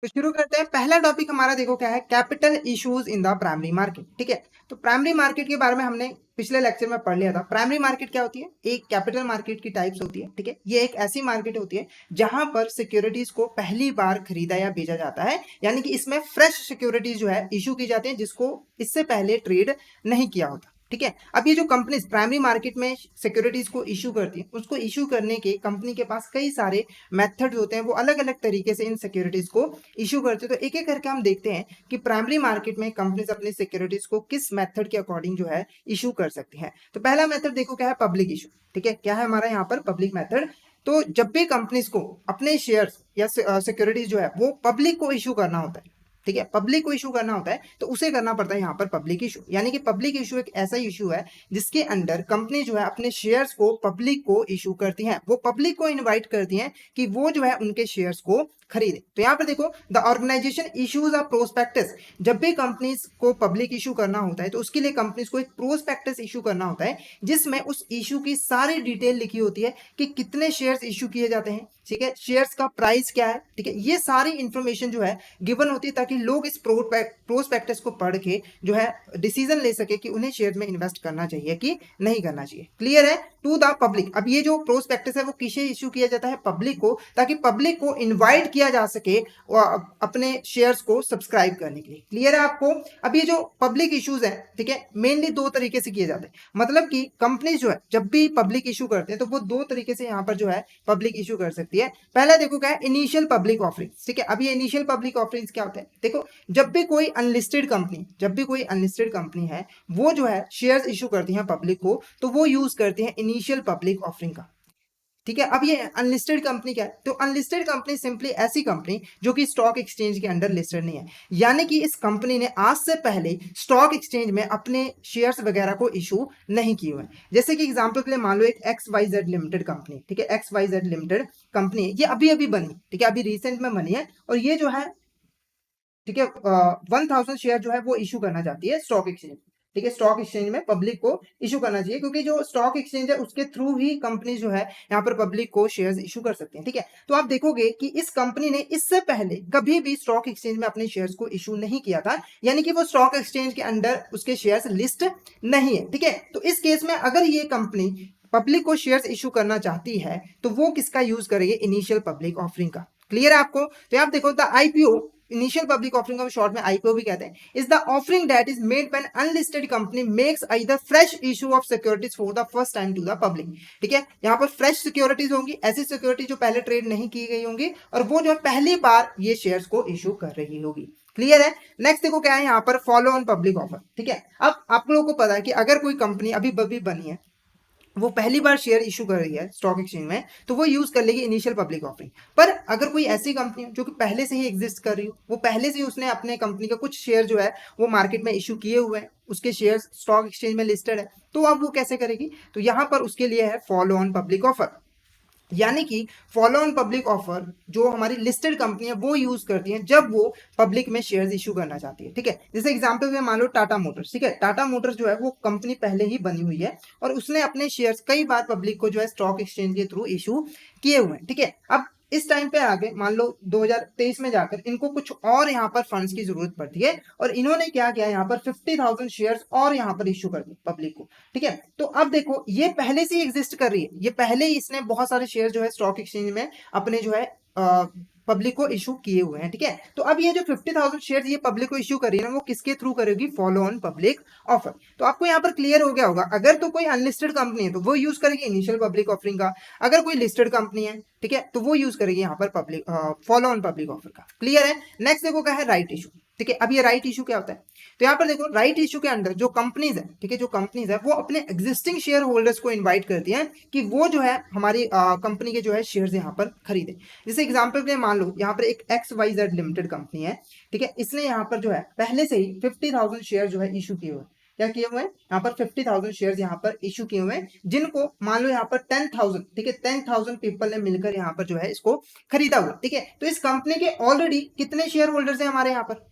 तो शुरू करते हैं। पहला टॉपिक हमारा देखो क्या है, capital issues in the primary market. ठीक है, तो प्राइमरी मार्केट के बारे में हमने पिछले लेक्चर में पढ़ लिया था। प्राइमरी मार्केट क्या होती है, एक कैपिटल मार्केट की टाइप्स होती है। ठीक है, ये एक ऐसी मार्केट होती है जहां पर सिक्योरिटीज को पहली बार खरीदा या बेचा जाता है, यानी कि इसमें फ्रेश सिक्योरिटीज जो है इशू की जाती है जिसको इससे पहले ट्रेड नहीं किया होता। ठीक है, अब ये जो कंपनीज प्राइमरी मार्केट में सिक्योरिटीज को इशू करती है, उसको इशू करने के कंपनी के पास कई सारे मेथड्स होते हैं, वो अलग अलग तरीके से इन सिक्योरिटीज को इशू करते हैं। तो एक एक करके हम देखते हैं कि प्राइमरी मार्केट में कंपनीज अपनी सिक्योरिटीज को किस मेथड के अकॉर्डिंग जो है इशू कर सकती हैं। तो पहला मेथड देखो क्या है, पब्लिक इशू। ठीक है, क्या है हमारा यहाँ पर पब्लिक मेथड। तो जब भी कंपनीज को अपने शेयर्स या सिक्योरिटीज जो है वो पब्लिक को इशू करना होता है, ठीक है, पब्लिक को इशू करना होता है, तो उसे करना पड़ता है यहाँ पर पब्लिक इशू। यानी कि पब्लिक इशू एक ऐसा इशू है जिसके अंडर कंपनी जो है अपने शेयर्स को पब्लिक को इशू करती हैं, वो पब्लिक को इनवाइट करती हैं कि वो जो है उनके शेयर्स को खरीदे। तो यहाँ पर देखो, the organisation issues a prospectus. जब भी कंपनीज को पब्लिक इशू करना होता है तो उसके लिए कंपनीज को एक प्रोस्पेक्टस इशू करना होता है जिसमें उस इशू की सारी डिटेल लिखी होती है कि कितने शेयर्स इशू किए जाते हैं, ठीक है, शेयर्स का प्राइस क्या है। ठीक है, ये सारी इंफॉर्मेशन जो है गिवन होती है ताकि लोग इस प्रोस्पेक्टस को पढ़ के जो है डिसीजन ले सके कि उन्हें शेयर में इन्वेस्ट करना चाहिए कि नहीं करना चाहिए। क्लियर है, टू द पब्लिक। अब ये जो प्रोस्पेक्टस है वो किसे इशू किया जाता है, पब्लिक को, ताकि पब्लिक को इनवाइट किया जा सके अपने शेयर्स को सब्सक्राइब करने के लिए। क्लियर है आपको। अब ये जो पब्लिक इश्यूज है, ठीक है, मेनली दो तरीके से किए जाते हैं। मतलब कि कंपनी जो है जब भी पब्लिक इशू करते हैं तो वो दो तरीके से यहाँ पर जो है पब्लिक इशू कर सकती है। पहला देखो क्या है, इनिशियल पब्लिक ऑफरिंग। ठीक है, अब ये इनिशियल पब्लिक ऑफरिंग क्या होता है, देखो जब भी कोई अनलिस्टेड कंपनी है वो जो है शेयर्स इशू करती है पब्लिक को, तो वो यूज करती है इनिशियल पब्लिक ऑफरिंग का। ठीक है, अब ये अनलिस्टेड कंपनी क्या है, तो अनलिस्टेड कंपनी सिंपली ऐसी कंपनी जो कि स्टॉक एक्सचेंज के अंडर लिस्टेड नहीं है, यानी कि इस कंपनी ने आज से पहले स्टॉक एक्सचेंज में अपने शेयर्स वगैरह को इशू नहीं किए हुए हैं। जैसे कि एग्जांपल के लिए मान लो एक XYZ लिमिटेड कंपनी, ठीक है, XYZ लिमिटेड कंपनी ये अभी अभी बनी, ठीक है, अभी रिसेंट में बनी है, और ये जो है, ठीक है, 1000 शेयर जो है वो इशू करना चाहती है स्टॉक एक्सचेंज। ठीक है, स्टॉक एक्सचेंज में पब्लिक को इशू करना चाहिए क्योंकि जो स्टॉक एक्सचेंज है उसके थ्रू ही कंपनी जो है यहाँ पर पब्लिक को शेयर्स इशू कर सकती है। ठीक है, तो आप देखोगे कि इस कंपनी ने इससे पहले कभी भी स्टॉक एक्सचेंज में अपने शेयर्स को इशू नहीं किया था, यानी कि वो स्टॉक एक्सचेंज के अंडर उसके शेयर्स लिस्ट नहीं है। ठीक है, तो इस केस में अगर ये कंपनी पब्लिक को शेयर्स इशू करना चाहती है तो वो किसका यूज करेगी, इनिशियल पब्लिक ऑफरिंग का। क्लियर है आपको। तो आप देखो, the IPO, initial public offering को शॉर्ट में आईपीओ भी कहते हैं, is the offering that is made when unlisted company makes either fresh issue of securities for the first time to the public. ठीक है, यहाँ पर फ्रेश सिक्योरिटीज होंगी, ऐसी सिक्योरिटी जो पहले ट्रेड नहीं की गई होंगी और वो जो है पहली बार ये शेयर्स को इशू कर रही होगी। क्लियर है। नेक्स्ट देखो क्या है यहाँ पर, फॉलो ऑन पब्लिक ऑफर। ठीक है, अब आप लोगों को पता है कि अगर कोई कंपनी अभी बनी है, वो पहली बार शेयर इशू कर रही है स्टॉक एक्सचेंज में, तो वो यूज कर लेगी इनिशियल पब्लिक ऑफरिंग। पर अगर कोई ऐसी कंपनी जो कि पहले से ही एग्जिस्ट कर रही हो, वो पहले से ही उसने अपने कंपनी का कुछ शेयर जो है वो मार्केट में इशू किए हुए हैं, उसके शेयर स्टॉक एक्सचेंज में लिस्टेड है, तो अब वो कैसे करेगी, तो यहां पर उसके लिए है फॉलो ऑन पब्लिक ऑफर। यानी कि फॉलो ऑन पब्लिक ऑफर जो हमारी लिस्टेड कंपनी है वो यूज करती है जब वो पब्लिक में शेयर्स इशू करना चाहती है। ठीक है, जैसे एग्जांपल में मान लो टाटा मोटर्स। ठीक है, टाटा मोटर्स जो है वो कंपनी पहले ही बनी हुई है और उसने अपने शेयर्स कई बार पब्लिक को जो है स्टॉक एक्सचेंज के थ्रू इशू किए हुए हैं। ठीक है, अब इस टाइम पे आगे मान लो 2023 में जाकर इनको कुछ और यहाँ पर फंड्स की जरूरत पड़ती है और इन्होंने क्या किया, यहाँ पर 50,000 शेयर्स और यहाँ पर इशू कर दी पब्लिक को। ठीक है, तो अब देखो ये पहले से ही एग्जिस्ट कर रही है, ये पहले ही इसने बहुत सारे शेयर जो है स्टॉक एक्सचेंज में अपने जो है पब्लिक को इशू किए हुए हैं। ठीक है, तो अब ये जो 50,000 शेयर ये पब्लिक को इशू कर रही है ना, वो किसके थ्रू करेगी, फॉलो ऑन पब्लिक ऑफर। तो आपको यहाँ पर क्लियर हो गया होगा, अगर तो कोई अनलिस्टेड कंपनी है तो वो यूज करेगी इनिशियल पब्लिक ऑफरिंग का, अगर कोई लिस्टेड कंपनी है, ठीक है, तो वो यूज करेगी यहाँ पर public follow on public offer का। क्लियर है। नेक्स्ट देखो क्या है, राइट इशू। ठीक है, अब ये राइट इशू क्या होता है, तो यहाँ पर देखो राइट इशू के अंदर जो कंपनीज है, ठीक है, जो कंपनीज है वो अपने एग्जिस्टिंग शेयर होल्डर्स को इनवाइट करती हैं कि वो जो है हमारी कंपनी के जो है शेयर्स यहाँ पर खरीदे। जैसे एग्जांपल के लिए मान लो यहाँ पर एक XYZ लिमिटेड कंपनी है, ठीक है, इसने यहाँ पर जो है पहले से ही 50,000 शेयर जो है इशू किए हुए हैं। क्या किए हुए हैं, यहाँ पर 50,000 शेयर्स यहाँ पर इशू किए हुए हैं, जिनको मान लो यहाँ पर 10,000, ठीक है, 10,000 पीपल ने मिलकर यहाँ पर जो है इसको खरीदा हुआ। ठीक है, तो इस कंपनी के ऑलरेडी कितने शेयर होल्डर्स हैं हमारे यहाँ पर,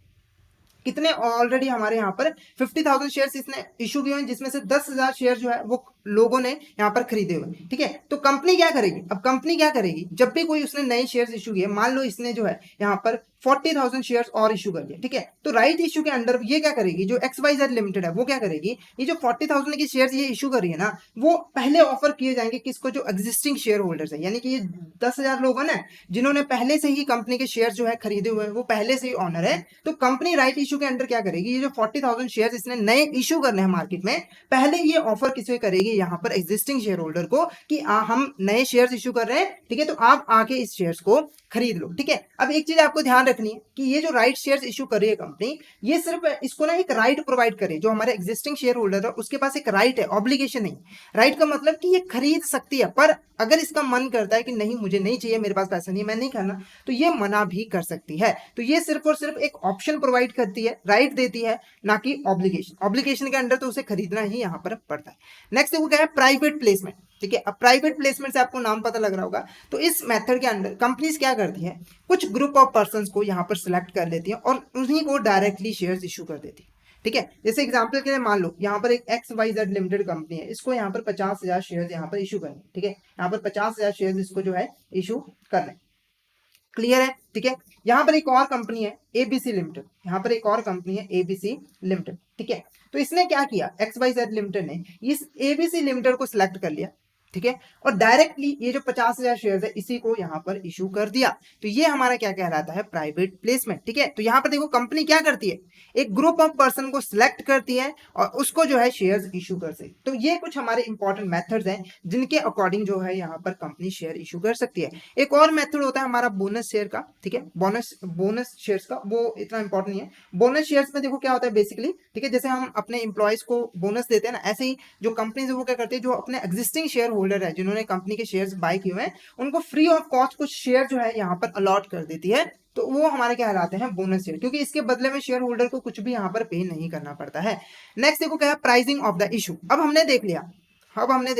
कितने ऑलरेडी हमारे यहाँ पर 50,000 शेयर्स इसने इशू किए हुए, जिसमें से 10,000 शेयर जो है वो लोगों ने यहाँ पर खरीदे हुए। ठीक है, तो कंपनी क्या करेगी, अब कंपनी क्या करेगी, जब भी कोई उसने नए शेयर्स इशू किए, मान लो इसने जो है यहाँ पर 40,000 शेयर्स और इशू कर लिए, ठीक है। तो राइट इशू के अंडर ये क्या करेगी, जो XYZ लिमिटेड है वो क्या करेगी, ये जो 40,000 की शेयर्स ये इशू कर रही है ना, वो पहले ऑफर किए जाएंगे किसको, जो एग्जिस्टिंग शेयर होल्डर्स है, यानी कि ये 10,000 लोग हैं ना जिन्होंने पहले से ही कंपनी के शेयर जो है खरीदे हुए हैं, वो पहले से ही ऑनर है। तो कंपनी राइट इशू के अंडर क्या करेगी, ये जो 40,000 शेयर इसने नए इशू करने हैं मार्केट में, पहले ये ऑफर किसे करेगी, यहाँ पर एग्जिस्टिंग शेयर होल्डर को, कि हम नए शेयर्स इशू कर रहे हैं, ठीक है, तो आप आके इस शेयर्स को खरीद लो, ठीक है। अब एक चीज आपको ध्यान रखनी है कि ये जो राइट शेयर्स इशू कर रही है कंपनी, ये सिर्फ इसको ना एक राइट प्रोवाइड करे, जो हमारे एग्जिस्टिंग शेयर होल्डर है उसके पास एक राइट है, ऑब्लिगेशन नहीं। राइट का मतलब कि ये खरीद सकती है, पर अगर इसका मन करता है कि नहीं मुझे नहीं चाहिए, मेरे पास पैसा नहीं, मैं नहीं करना, तो ये मना भी कर सकती है। तो ये सिर्फ और सिर्फ एक ऑप्शन प्रोवाइड करती है, राइट देती है, ना कि ऑब्लिगेशन। ऑब्लिगेशन के अंडर तो उसे खरीदना ही यहाँ पर पड़ता है। नेक्स्ट देखो क्या है, प्राइवेट प्लेसमेंट, ठीक है। अब प्राइवेट प्लेसमेंट से आपको नाम पता लग रहा होगा, तो इस मेथड के अंदर कंपनीज क्या करती है, कुछ ग्रुप ऑफ पर्संस को यहाँ पर सिलेक्ट कर लेती है और उन्हीं को डायरेक्टली शेयर्स इशू कर देती है, ठीक है। जैसे एग्जांपल के लिए मान लो यहाँ पर एक XYZ लिमिटेड कंपनी है, इसको यहाँ पर 50,000 शेयर्स यहाँ पर इशू करने, ठीक है, यहाँ पर 50,000 शेयर्स इसको जो है इशू करने, क्लियर है, ठीक है। यहाँ पर एक और कंपनी है ABC लिमिटेड, यहाँ पर एक और कंपनी है ABC लिमिटेड, ठीक है। तो इसने क्या किया, XYZ लिमिटेड ने इस ABC लिमिटेड को सिलेक्ट कर लिया, ठीक है, और डायरेक्टली ये जो 50,000 शेयर्स है इसी को यहाँ पर इशू कर दिया। तो ये हमारा क्या कहलाता है, प्राइवेट प्लेसमेंट, ठीक है। तो यहाँ पर देखो कंपनी क्या करती है, एक ग्रुप ऑफ पर्सन को सिलेक्ट करती है और उसको जो है शेयर्स इशू कर सकती है। तो ये कुछ हमारे इंपॉर्टेंट मेथड्स हैं जिनके अकॉर्डिंग जो है यहाँ पर कंपनी शेयर इशू कर सकती है। एक और मेथड होता है हमारा बोनस शेयर का, ठीक है, बोनस शेयर्स का, वो इतना इंपॉर्टेंट नहीं है। बोनस शेयर्स में देखो क्या होता है बेसिकली, ठीक है, जैसे हम अपने इंप्लॉयज को बोनस देते हैं ना, ऐसे ही जो कंपनी है वो क्या करती है, जो अपने एग्जिस्टिंग शेयर होल्डर है जिन्होंने कंपनी के शेयर्स बाय किए हुए हैं, उनको फ्री ऑफ कॉस्ट कुछ शेयर जो है यहाँ पर अलॉट कर देती है। तो वो हमारे क्या कहलाते हैं, बोनस शेयर, क्योंकि इसके बदले में शेयर होल्डर को कुछ भी यहाँ पर पे नहीं करना पड़ता है। नेक्स्ट देखो क्या है, प्राइसिंग ऑफ द इशू। अब हमने देख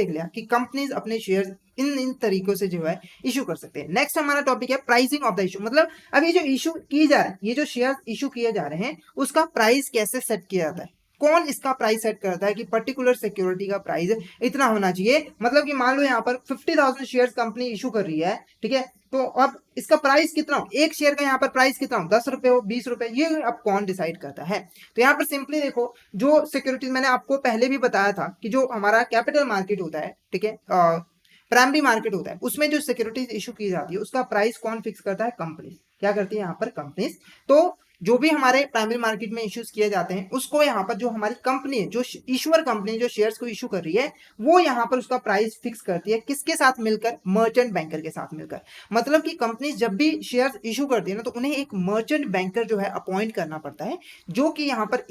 लिया कि कंपनीज अपने शेयर इन तरीकों से जो है इशू कर सकते हैं। नेक्स्ट हमारा टॉपिक है प्राइसिंग ऑफ द इशू, मतलब अब ये जो इशू की जा रहा है, ये जो शेयर इशू किए जा रहे हैं उसका प्राइस कैसे सेट किया जाता है, कौन इसका प्राइस सेट करता है कि पर्टिकुलर सिक्योरिटी का प्राइस इतना होना चाहिए। मतलब कि मान लो यहाँ पर 50,000 शेयर्स कंपनी इशू कर रही है, ठीक है, तो अब इसका प्राइस कितना हो, एक शेयर का यहाँ पर प्राइस कितना हो, 10 रुपए हो, 20 रुपए, ये अब कौन डिसाइड करता है। तो यहाँ पर सिंपली देखो, जो सिक्योरिटीज मैंने आपको पहले भी बताया था कि जो हमारा कैपिटल मार्केट होता है, ठीक है, प्राइमरी मार्केट होता है, उसमें जो सिक्योरिटीज इशू की जाती है उसका प्राइस कौन फिक्स करता है, कंपनी। क्या करती है यहाँ पर, कंपनीज। तो जो भी हमारे प्राइमरी मार्केट में इश्यूज किए जाते हैं उसको यहाँ पर जो हमारी कंपनी है, जो इशूअर कंपनी जो शेयर्स को इशू कर रही है, वो यहाँ पर उसका प्राइस फिक्स करती है, किसके साथ मिलकर, मर्चेंट बैंकर के साथ मिलकर। मतलब कि कंपनी जब भी शेयर्स इशू करती है ना, तो उन्हें एक मर्चेंट बैंकर जो है अपॉइंट करना पड़ता है, जो कि यहाँ पर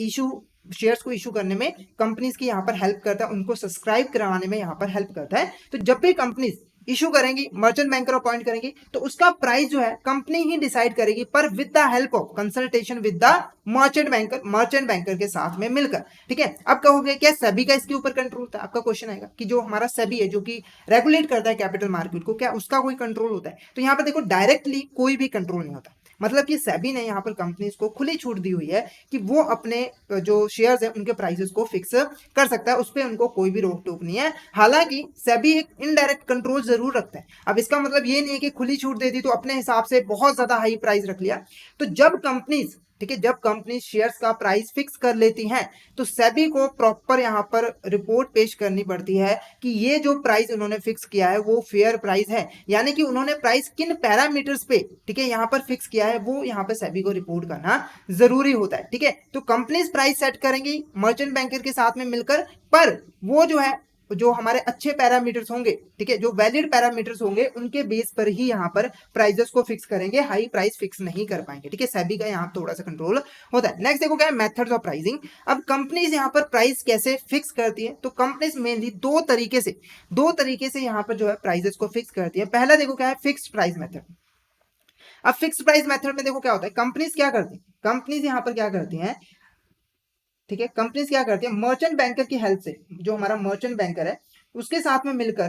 शेयर्स को इशू करने में कंपनीज की यहाँ पर हेल्प करता है, उनको सब्सक्राइब करवाने में यहाँ पर हेल्प करता है। तो जब भी कंपनीज इशू करेंगी, मर्चेंट बैंकर अपॉइंट करेंगी, तो उसका प्राइस जो है कंपनी ही डिसाइड करेगी, पर with the help of consultation with the merchant banker के साथ में मिलकर, ठीक है। अब कहोगे क्या सेबी का इसके ऊपर कंट्रोल होता है, आपका क्वेश्चन आएगा कि जो हमारा सेबी है जो कि रेगुलेट करता है कैपिटल मार्केट को, क्या उसका कोई कंट्रोल होता है। तो यहाँ पर देखो डायरेक्टली कोई भी कंट्रोल नहीं होता। मतलब कि सेबी ने यहाँ पर कंपनीज को खुली छूट दी हुई है कि वो अपने जो शेयर्स है उनके प्राइसेस को फिक्स कर सकता है, उस पर उनको कोई भी रोक टोक नहीं है। हालांकि सेबी एक इनडायरेक्ट कंट्रोल जरूर रखता है। अब इसका मतलब ये नहीं है कि खुली छूट दे दी तो अपने हिसाब से बहुत ज्यादा हाई प्राइस रख लिया। तो जब कंपनीज, ठीक है, जब कंपनी शेयर्स का प्राइस फिक्स कर लेती हैं, तो सेबी को प्रॉपर यहाँ पर रिपोर्ट पेश करनी पड़ती है कि ये जो प्राइस उन्होंने फिक्स किया है वो फेयर प्राइस है, यानी कि उन्होंने प्राइस किन पैरामीटर्स पे, ठीक है, यहाँ पर फिक्स किया है, वो यहाँ पर सेबी को रिपोर्ट करना जरूरी होता है, ठीक है। तो कंपनीज प्राइस सेट करेंगी मर्चेंट बैंकर के साथ में मिलकर, पर वो जो है जो हमारे अच्छे पैरामीटर्स होंगे, ठीक है, जो वैलिड पैरामीटर्स होंगे, उनके बेस पर ही यहाँ पर प्राइसेस को फिक्स करेंगे, हाई प्राइस फिक्स नहीं कर पाएंगे, ठीक है। सेबी का यहाँ थोड़ा सा कंट्रोल होता है। नेक्स्ट देखो क्या है, मेथड्स ऑफ प्राइसिंग। अब कंपनीज यहाँ पर प्राइस कैसे फिक्स करती है, तो कंपनीज मेनली दो तरीके से यहाँ पर जो है प्राइसेस को फिक्स करती है। पहला देखो क्या है, फिक्स्ड प्राइस मेथड। अब फिक्स्ड प्राइस मेथड में देखो क्या होता है, कंपनीज क्या करती है, कंपनीज यहाँ पर क्या करती है, ठीक है, कंपनीज क्या करती है, मर्चेंट बैंकर की हेल्प से, जो हमारा मर्चेंट बैंकर है उसके साथ में मिलकर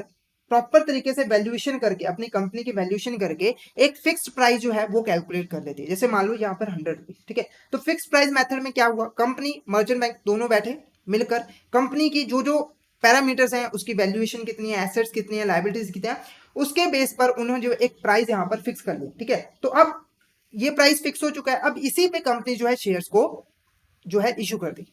प्रॉपर तरीके से वैल्यूएशन करके, अपनी कंपनी की वैल्यूएशन करके एक फिक्स्ड प्राइस जो है वो कैलकुलेट कर लेती है। जैसे मान लो यहाँ पर 100 रुपीज, ठीक है। तो फिक्स्ड प्राइस मेथड में क्या हुआ, कंपनी मर्चेंट बैंक दोनों बैठे मिलकर कंपनी की जो जो पैरामीटर्स हैं, उसकी वैल्यूएशन कितनी है, एसेट्स कितनी है, लायबिलिटीज कितनी है, उसके बेस पर उन्होंने जो एक प्राइस यहाँ पर फिक्स कर लिया, ठीक है। तो अब ये प्राइस फिक्स हो चुका है, अब इसी पे कंपनी जो है शेयर्स को जो है इशू कर दी।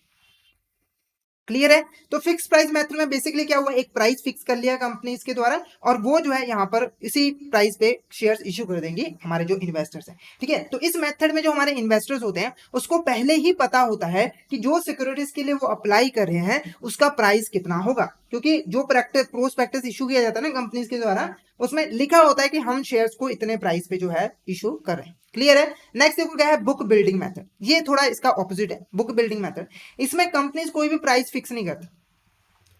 क्लियर है? तो फिक्स प्राइस मेथड में बेसिकली क्या हुआ, एक प्राइस फिक्स कर लिया कंपनीज के द्वारा और वो जो है यहाँ पर इसी प्राइस पे शेयर्स इशू कर देंगे हमारे जो इन्वेस्टर्स हैं। ठीक है, तो इस मेथड में जो हमारे इन्वेस्टर्स होते हैं उसको पहले ही पता होता है कि जो सिक्योरिटीज के लिए वो अप्लाई कर रहे हैं उसका प्राइस कितना होगा, क्योंकि जो प्रोस्पेक्टस इशू किया जाता है ना कंपनीज के द्वारा, उसमें लिखा होता है कि हम शेयर्स को इतने प्राइस पे जो है इशू कर रहे हैं। क्लियर है? नेक्स्ट देखो क्या है, बुक बिल्डिंग मेथड। ये थोड़ा इसका ऑपोजिट है, बुक बिल्डिंग मेथड। इसमें कंपनीज कोई भी प्राइस फिक्स नहीं करती।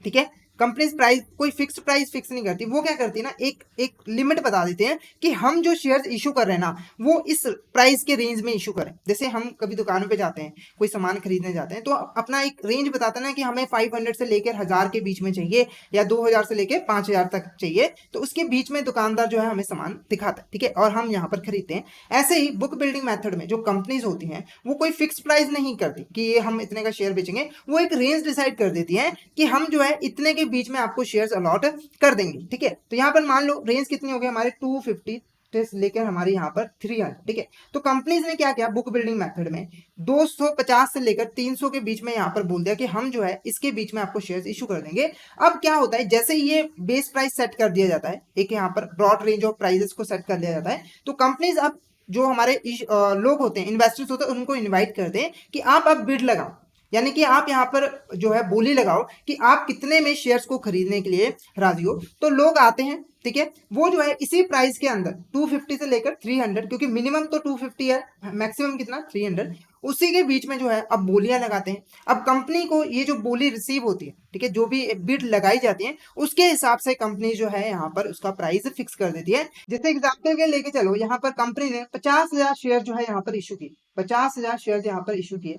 ठीक है, कंपनीज प्राइस कोई फिक्स प्राइस फिक्स नहीं करती, वो क्या करती है ना, एक एक लिमिट बता देते हैं कि हम जो शेयर्स इशू कर रहे हैं ना वो इस प्राइस के रेंज में इशू करें। जैसे हम कभी दुकानों पे जाते हैं, कोई सामान खरीदने जाते हैं, तो अपना एक रेंज बताते हैं ना कि हमें 500 से लेकर 1000 के बीच में चाहिए या 2000 से लेकर 5000 तक चाहिए, तो उसके बीच में दुकानदार जो है हमें सामान दिखाता है। ठीक है, और हम यहाँ पर खरीदते हैं। ऐसे ही बुक बिल्डिंग मेथड में जो कंपनीज होती हैं वो कोई फिक्स प्राइस नहीं करती कि ये हम इतने का शेयर बेचेंगे, वो एक रेंज डिसाइड कर देती है कि हम जो है इतने के बीच में आपको शेयर्स अलॉट कर देंगे। ठीक है, तो यहाँ पर मान लो रेंज कितनी हो गई हमारे 250 से लेकर हमारे यहाँ पर 300। ठीक है, तो कंपनीज ने क्या किया, बुक बिल्डिंग मेथड में 250 से लेकर 300 के बीच में यहाँ पर बोल दिया कि हम जो है इसके बीच में आपको शेयर्स इशू कर देंगे। अब क्या होता है, जैसे ये बेस प्राइस सेट कर दिया जाता है, एक यहाँ पर ब्रॉड रेंज ऑफ प्राइसेस को सेट कर दिया जाता है, तो कंपनीज अब जो हमारे लोग होते हैं, इन्वेस्टर्स होते हैं, उनको इन्वाइट करते हैं कि आप अब बिड लगाओ, यानी कि आप यहाँ पर जो है बोली लगाओ कि आप कितने में शेयर्स को खरीदने के लिए राजी हो। तो लोग आते हैं, ठीक है, वो जो है इसी प्राइस के अंदर 250 से लेकर 300, क्योंकि मिनिमम तो 250 है, मैक्सिमम कितना 300, उसी के बीच में जो है अब बोलियां लगाते हैं। अब कंपनी को ये जो बोली रिसीव होती है, ठीक है, जो भी बिड लगाई जाती है उसके हिसाब से कंपनी जो है यहाँ पर उसका प्राइस फिक्स कर देती है। जैसे एग्जाम्पल के लेके चलो, यहाँ पर कंपनी ने 50,000 शेयर जो है यहाँ पर इशू किए, 50,000 शेयर यहाँ पर इशू किए,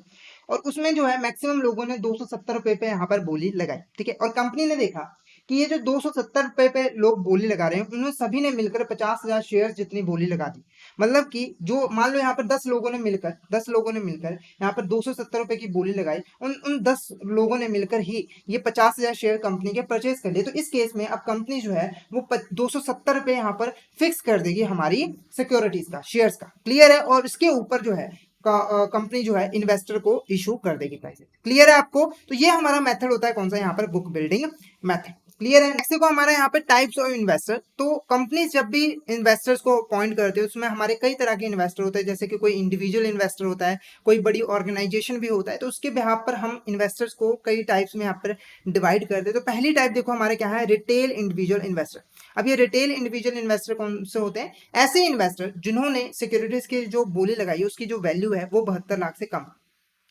और उसमें जो है मैक्सिमम लोगों ने 270 रुपए पे यहाँ पर बोली लगाई। ठीक है, और कंपनी ने देखा कि ये जो 270 रुपए पे लोग बोली लगा रहे हैं, उन्होंने सभी ने मिलकर 50,000 शेयर जितनी बोली लगा दी। मतलब कि जो मान लो यहाँ पर 10 लोगों ने मिलकर यहाँ पर 270 रुपए की बोली लगाई, उन 10 लोगों ने मिलकर ही ये 50,000 शेयर कंपनी के परचेज कर लिए। तो इस केस में अब कंपनी जो है वो 270 रुपए यहाँ पर फिक्स कर देगी हमारी सिक्योरिटीज का, शेयर्स का। क्लियर है? और इसके ऊपर जो है कंपनी जो है इन्वेस्टर को इशू कर देगी प्राइसेस। क्लियर है आपको? तो ये हमारा मेथड होता है कौन सा, यहाँ पर बुक बिल्डिंग मेथड। क्लियर है? नेक्स्ट को हमारा यहाँ पे टाइप्स ऑफ इन्वेस्टर। तो कंपनी जब भी इन्वेस्टर्स को अपॉइंट करते हैं उसमें हमारे कई तरह के इन्वेस्टर होते हैं, जैसे कि कोई इंडिविजुअल इन्वेस्टर होता है, कोई बड़ी ऑर्गेनाइजेशन भी होता है, तो उसके बिहाफ पर हम इन्वेस्टर्स को कई टाइप्स में यहाँ पर डिवाइड करते हैं। तो पहली टाइप देखो हमारे क्या है, रिटेल इंडिविजुअल इन्वेस्टर। अब ये रिटेल इंडिविजुअल इन्वेस्टर कौन से होते हैं, ऐसे इन्वेस्टर जिन्होंने सिक्योरिटीज की जो बोली लगाई उसकी जो वैल्यू है वो 72 लाख से कम,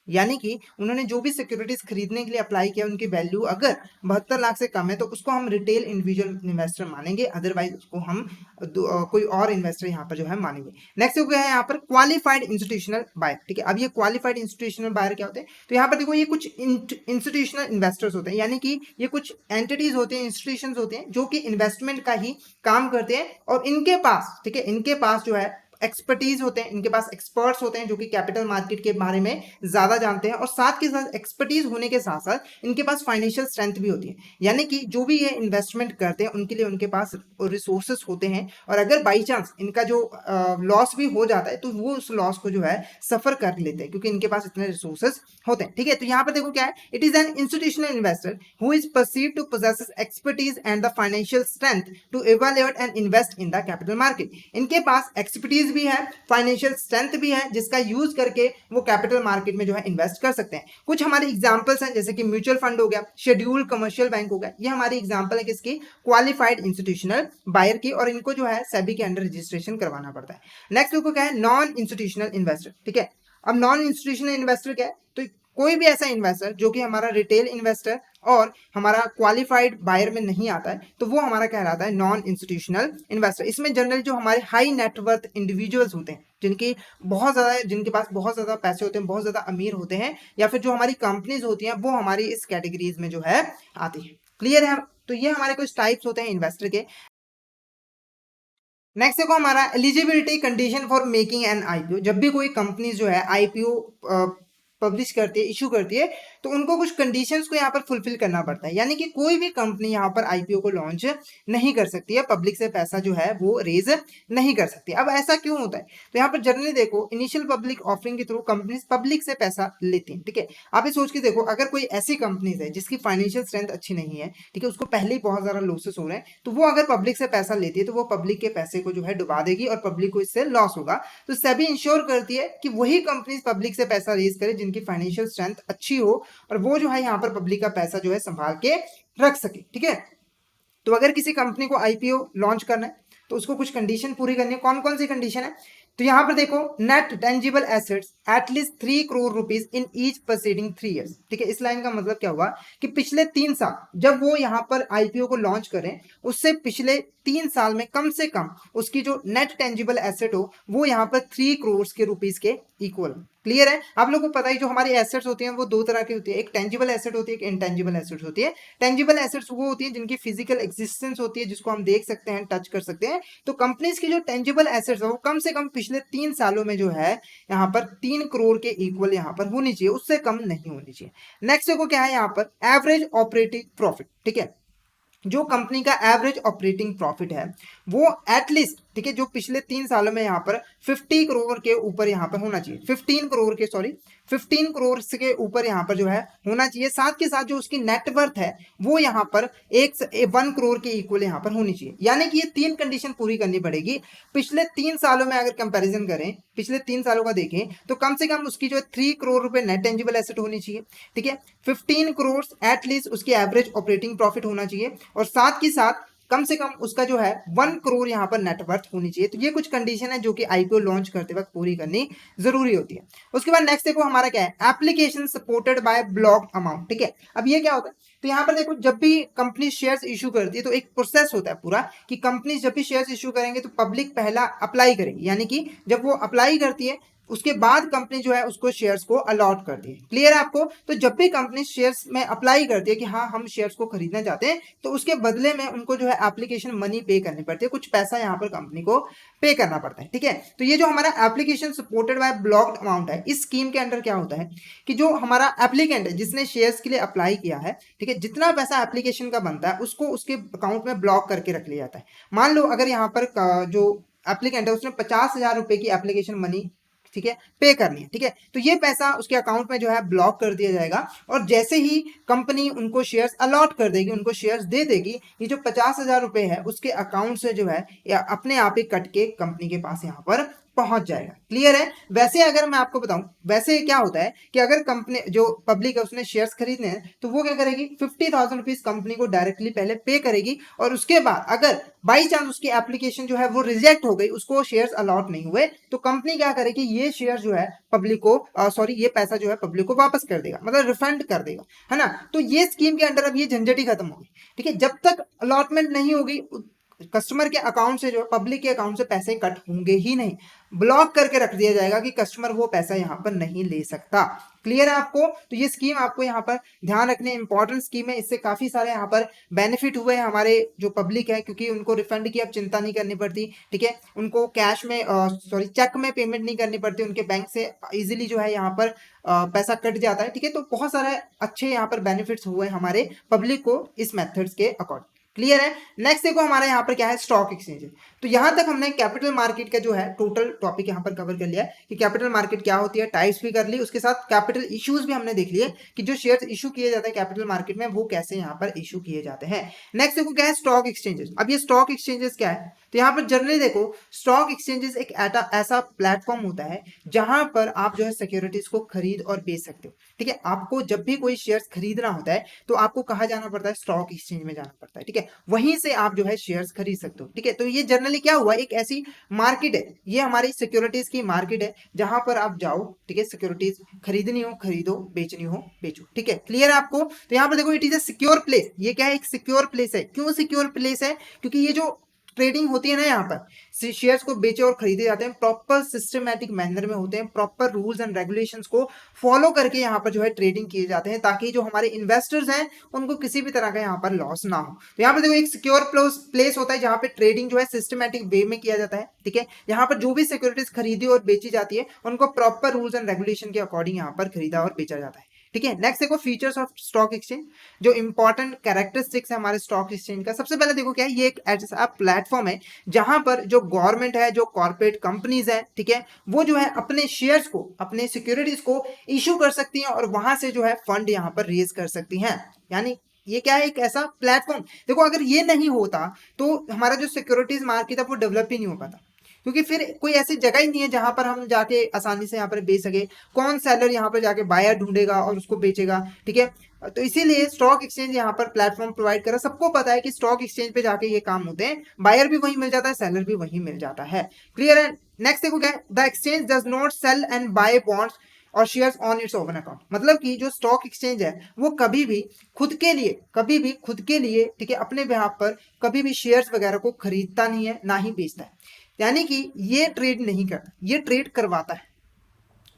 यानी कि उन्होंने जो भी सिक्योरिटीज खरीदने के लिए अप्लाई किया उनकी वैल्यू अगर 72 लाख से कम है तो उसको हम रिटेल इंडिविजुअल इन्वेस्टर मानेंगे, अदरवाइज उसको हम कोई और इन्वेस्टर यहाँ पर जो है मानेंगे। नेक्स्ट हो गया है यहाँ पर क्वालिफाइड इंस्टीट्यूशनल बायर। ठीक है, अब ये क्वालिफाइड इंस्टीट्यूशनल बायर क्या होते हैं, तो यहाँ पर देखो ये कुछ इंस्टीट्यूशनल इन्वेस्टर्स होते हैं, यानी कि ये कुछ एंटिटीज होते हैं, इंस्टीट्यूशंस होते हैं जो कि इन्वेस्टमेंट का ही काम करते हैं, और इनके पास, ठीक है, इनके पास जो है एक्सपर्टीज होते हैं, इनके पास एक्सपर्ट्स होते हैं जो कि कैपिटल मार्केट के बारे में ज्यादा जानते हैं, और साथ के साथ एक्सपर्टीज होने के साथ साथ इनके पास फाइनेंशियल स्ट्रेंथ भी होती है, यानी कि जो भी ये इन्वेस्टमेंट करते हैं उनके लिए उनके पास रिसोर्सेस होते हैं, और अगर बाई चांस इनका जो लॉस भी हो जाता है तो वो उस लॉस को जो है सफर कर लेते हैं, क्योंकि इनके पास इतने रिसोर्सेस होते हैं। ठीक है, तो यहाँ पर देखो क्या है, it is an institutional investor who is perceived to possesses expertise and the financial strength to evaluate and invest in the capital market. इनके पास एक्सपर्टीज भी है, फाइनेंशियल स्ट्रेंथ भी है, जिसका यूज करके वो कैपिटल मार्केट में जो है इन्वेस्ट कर सकते हैं। कुछ हमारे एग्जांपल्स हैं, जैसे कि म्यूचुअल फंड हो गया, शेड्यूल्ड कमर्शियल बैंक हो गया, ये हमारी एग्जांपल है किसकी, क्वालिफाइड इंस्टीट्यूशनल बायर की, और इनको जो है सेबी के अंडर रजिस्ट्रेशन करवाना पड़ता है। नेक्स्ट देखो क्या है, नॉन इंस्टीट्यूशनल इन्वेस्टर। ठीक है, अब नॉन इंस्टीट्यूशनल इन्वेस्टर क्या है, तो कोई भी ऐसा इन्वेस्टर जो कि हमारा रिटेल इन्वेस्टर और हमारा क्वालिफाइड बायर में नहीं आता है, तो वो हमारा कहलाता है नॉन इंस्टीट्यूशनल इन्वेस्टर। इसमें जनरली जो हमारे हाई नेटवर्थ इंडिविजुअल्स होते हैं, जिनके पास बहुत ज्यादा पैसे होते हैं, बहुत ज्यादा अमीर होते हैं, या फिर जो हमारी कंपनीज होती हैं वो हमारी इस कैटेगरीज में जो है आती है। क्लियर है? तो ये हमारे कुछ टाइप्स होते हैं इन्वेस्टर के। नेक्स्ट देखो हमारा eligibility condition for making an IPO. जब भी कोई कंपनी जो है आईपीओ पब्लिश करती है, इशू करती है, तो उनको कुछ कंडीशंस को यहाँ पर फुलफिल करना पड़ता है, यानी कि कोई भी कंपनी यहाँ पर आईपीओ को लॉन्च नहीं कर सकती है, पब्लिक से पैसा जो है वो रेज नहीं कर सकती। अब ऐसा क्यों होता है, तो यहाँ पर जनरली देखो इनिशियल पब्लिक ऑफरिंग के थ्रू कंपनीज पब्लिक से पैसा लेती हैं, ठीक है। आप ये सोच के देखो, अगर कोई ऐसी कंपनीज है जिसकी फाइनेंशियल स्ट्रेंथ अच्छी नहीं है, ठीक है, उसको पहले ही बहुत ज्यादा लॉसेस हो रहे हैं, तो वो अगर पब्लिक से पैसा लेती है तो वो पब्लिक के पैसे को जो है डुबा देगी और पब्लिक को इससे लॉस होगा। तो सेबी इंश्योर करती है कि वही कंपनीज पब्लिक से पैसा रेज करे जिनकी फाइनेंशियल स्ट्रेंथ अच्छी हो और वो जो है यहाँ पर पब्लिक का पैसा जो है संभाल के रख सके, ठीक है। तो अगर किसी कंपनी को आईपीओ लॉन्च करना है तो उसको कुछ कंडीशन पूरी करनी है। कौन कौन सी कंडीशन है, तो यहां पर देखो net tangible assets at least 3 crore rupees in each proceeding 3 years, ठीक है। इस लाइन का मतलब क्या हुआ कि पिछले 3 साल जब वो यहाँ पर आईपीओ को लॉन्च करें उससे पिछले 3 साल में कम से कम उसकी जो नेट टेंजिबल एसेट हो वो यहाँ पर 3 करोड़ के रुपीज के इक्वल। क्लियर है, आप लोगों को पता है जो हमारी एसेट्स होती हैं वो दो तरह की होती है, एक टेंजिबल एसेट होती है, एक इनटेंजिबल एसेट्स होती है। टेंजिबल एसेट्स वो होती है जिनकी फिजिकल एग्जिस्टेंस होती है, जिसको हम देख सकते हैं, टच कर सकते हैं। तो कंपनीज की जो टेंजिबल एसेट्स है वो कम से कम पिछले 3 सालों में जो है यहाँ पर 3 करोड़ के इक्वल यहाँ पर होनी चाहिए, उससे कम नहीं होनी चाहिए। नेक्स्ट देखो क्या है यहाँ पर एवरेज ऑपरेटिंग प्रॉफिट, ठीक है। जो कंपनी का एवरेज ऑपरेटिंग प्रॉफिट है वो एटलीस्ट, ठीक है, जो पिछले 3 सालों में यहाँ पर 50 करोड़ के ऊपर यहाँ पर होना चाहिए, 15 करोड़ के ऊपर यहाँ पर जो है होना चाहिए। साथ के साथ जो उसकी नेटवर्थ है वो यहाँ पर 1 करोड़ के इक्वल यहाँ पर होनी चाहिए, यानी कि ये 3 कंडीशन पूरी करनी पड़ेगी। पिछले 3 सालों में अगर कंपैरिजन करें, पिछले 3 सालों का देखें तो कम से कम उसकी जो है 3 करोड़ रुपए नेट टेंजिबल एसेट होनी चाहिए, ठीक है। 15 करोड़ एटलीस्ट उसकी एवरेज ऑपरेटिंग प्रॉफिट होना चाहिए और साथ के साथ कम से कम उसका जो है 1 करोड़ यहाँ पर नेटवर्थ होनी चाहिए। तो ये कुछ कंडीशन है जो कि आईपीओ लॉन्च करते वक्त पूरी करनी जरूरी होती है। उसके बाद नेक्स्ट देखो हमारा क्या है, application supported by blocked amount, ठीक है। अब ये क्या होता है, तो यहाँ पर देखो जब भी कंपनी शेयर्स इशू करती है तो एक प्रोसेस होता है पूरा कि कंपनी जब भी शेयर्स इशू करेंगे तो पब्लिक पहला अप्लाई करेगी, यानी कि जब वो अप्लाई करती है उसके बाद कंपनी जो है उसको शेयर्स को अलॉट करती है। क्लियर है आपको, तो जब भी कंपनी शेयर्स में अप्लाई करती है कि हाँ हम शेयर्स को खरीदना चाहते हैं तो उसके बदले में उनको जो है एप्लीकेशन मनी पे करनी पड़ती है, कुछ पैसा यहाँ पर कंपनी को पे करना पड़ता है, ठीक है। तो ये जो हमारा application supported by blocked amount है, इस स्कीम के अंडर क्या होता है कि जो हमारा एप्लीकेंट है जिसने शेयर्स के लिए अप्लाई किया है, ठीक है, जितना पैसा एप्लीकेशन का बनता है उसको उसके अकाउंट में ब्लॉक करके रख लिया जाता है। मान लो अगर यहाँ पर जो एप्लीकेंट है उसने 50,000 रुपए की एप्लीकेशन मनी, ठीक है, पे करनी है, ठीक है, तो ये पैसा उसके अकाउंट में जो है ब्लॉक कर दिया जाएगा और जैसे ही कंपनी उनको शेयर्स अलॉट कर देगी, उनको शेयर्स दे देगी, ये जो 50,000 रुपए है उसके अकाउंट से जो है या अपने आप ही कट के कंपनी के पास यहाँ पर पहुंच जाएगा। क्लियर है, वैसे अगर मैं आपको बताऊं, वैसे क्या होता है कि अगर कंपनी जो पब्लिक है उसने शेयर्स खरीदने हैं तो वो क्या करेगी, 50,000 रुपीज कंपनी को डायरेक्टली पहले पे करेगी और उसके बाद अगर बाई चांस उसकी एप्लीकेशन जो है वो रिजेक्ट हो गई, उसको शेयर्स अलॉट नहीं हुए, तो कंपनी क्या करेगी, ये शेयर जो है पब्लिक को सॉरी ये पैसा जो है पब्लिक को वापस कर देगा, मतलब रिफंड कर देगा, है ना। तो ये स्कीम के अंडर अब ये झंझट ही खत्म होगी, ठीक है। जब तक अलॉटमेंट नहीं होगी कस्टमर के अकाउंट से जो पब्लिक के अकाउंट से पैसे कट होंगे ही नहीं, ब्लॉक करके रख दिया जाएगा कि कस्टमर वो पैसा यहाँ पर नहीं ले सकता। क्लियर है आपको, तो ये स्कीम आपको यहाँ पर ध्यान रखने इंपॉर्टेंट स्कीम है, इससे काफी सारे यहाँ पर बेनिफिट हुए हैं हमारे जो पब्लिक है, क्योंकि उनको रिफंड की अब चिंता नहीं करनी पड़ती, ठीक है, उनको कैश में सॉरी चेक में पेमेंट नहीं करनी पड़ती, उनके बैंक से इजीली जो है यहाँ पर पैसा कट जाता है, ठीक है। तो बहुत सारे अच्छे यहाँ पर बेनिफिट्स हुए हमारे पब्लिक को इस मेथड्स के अकॉर्डिंग। क्लियर है, नेक्स्ट देखो हमारा यहाँ पर क्या है, स्टॉक एक्सचेंज। तो यहां तक हमने कैपिटल मार्केट का जो है टोटल टॉपिक यहाँ पर कवर कर लिया है कि कैपिटल मार्केट क्या होती है, टाइप्स भी कर ली, उसके साथ कैपिटल इश्यूज भी हमने देख लिए कि जो शेयर्स इशू किए जाते हैं कैपिटल मार्केट में वो कैसे यहाँ पर इशू किए जाते हैं। नेक्स्ट देखो क्या है, स्टॉक एक्सचेंजेस। अब ये स्टॉक एक्सचेंजेस क्या है, तो यहाँ पर जनरली देखो स्टॉक एक्सचेंजेस एक ऐसा प्लेटफॉर्म होता है जहां पर आप जो है सिक्योरिटीज को खरीद और बेच सकते हो, ठीक है। आपको जब भी कोई शेयर्स खरीदना होता है तो आपको कहाँ जाना पड़ता है, स्टॉक एक्सचेंज में जाना पड़ता है, ठीक है, वहीं से आप जो है शेयर्स खरीद सकते हो, ठीक है। तो ये जनरली क्या हुआ, एक ऐसी मार्केट है, ये हमारी सिक्योरिटीज की मार्केट है जहां पर आप जाओ, ठीक है, सिक्योरिटीज खरीदनी हो खरीदो, बेचनी हो बेचो, ठीक है। क्लियर है आपको, तो यहाँ पर देखो it is a secure place. ये क्या है, एक सिक्योर प्लेस है। क्यों सिक्योर प्लेस है, क्योंकि ये जो ट्रेडिंग होती है ना, यहाँ पर शेयर्स को बेचे और खरीदे जाते हैं, प्रॉपर सिस्टमैटिक मैनर में होते हैं, प्रॉपर रूल्स एंड रेगुलेशंस को फॉलो करके यहाँ पर जो है ट्रेडिंग किए जाते हैं, ताकि जो हमारे इन्वेस्टर्स हैं उनको किसी भी तरह का यहाँ पर लॉस ना हो। तो यहाँ पर देखो एक सिक्योर प्लेस होता है जहाँ पे ट्रेडिंग जो है सिस्टमैटिक वे में किया जाता है, ठीक है। यहाँ पर जो भी सिक्योरिटीज खरीदी और बेची जाती है उनको प्रॉपर रूल्स एंड रेगुलेशन के अकॉर्डिंग यहाँ पर खरीदा और बेचा जाता है। ठीक है। नेक्स्ट देखो फीचर्स ऑफ स्टॉक एक्सचेंज, जो इंपॉर्टेंट कैरेक्टरिस्टिक्स है हमारे स्टॉक एक्सचेंज का। सबसे पहले देखो क्या है, ये एक ऐसा प्लेटफॉर्म है जहां पर जो गवर्नमेंट है, जो कॉर्पोरेट कंपनीज है, ठीक है, वो जो है अपने शेयर्स को, अपने सिक्योरिटीज को इशू कर सकती हैं और वहां से जो है फंड यहाँ पर रेज कर सकती हैं। यानी ये क्या है, एक ऐसा प्लेटफॉर्म। देखो अगर ये नहीं होता तो हमारा जो सिक्योरिटीज मार्केट है वो डेवलप ही नहीं हो पाता, क्योंकि फिर कोई ऐसी जगह ही नहीं है जहां पर हम जाके आसानी से यहाँ पर बेच सके। कौन सेलर यहाँ पर जाके बायर ढूंढेगा और उसको बेचेगा, ठीक है। तो इसीलिए स्टॉक एक्सचेंज यहाँ पर प्लेटफॉर्म प्रोवाइड करा। सबको पता है कि स्टॉक एक्सचेंज पे जाके ये काम होते हैं, बायर भी वहीं मिल जाता है, सेलर भी वहीं मिल जाता है। क्लियर है। नेक्स्ट देखो क्या है, the exchange does not sell and buy bonds और shares on its own account. मतलब कि जो स्टॉक एक्सचेंज है वो कभी भी खुद के लिए, कभी भी खुद के लिए, ठीक है, अपने बिहाफ पर कभी भी शेयर्स वगैरह को खरीदता नहीं है, ना ही बेचता है। यानी कि ये ट्रेड नहीं करता, ये ट्रेड करवाता है।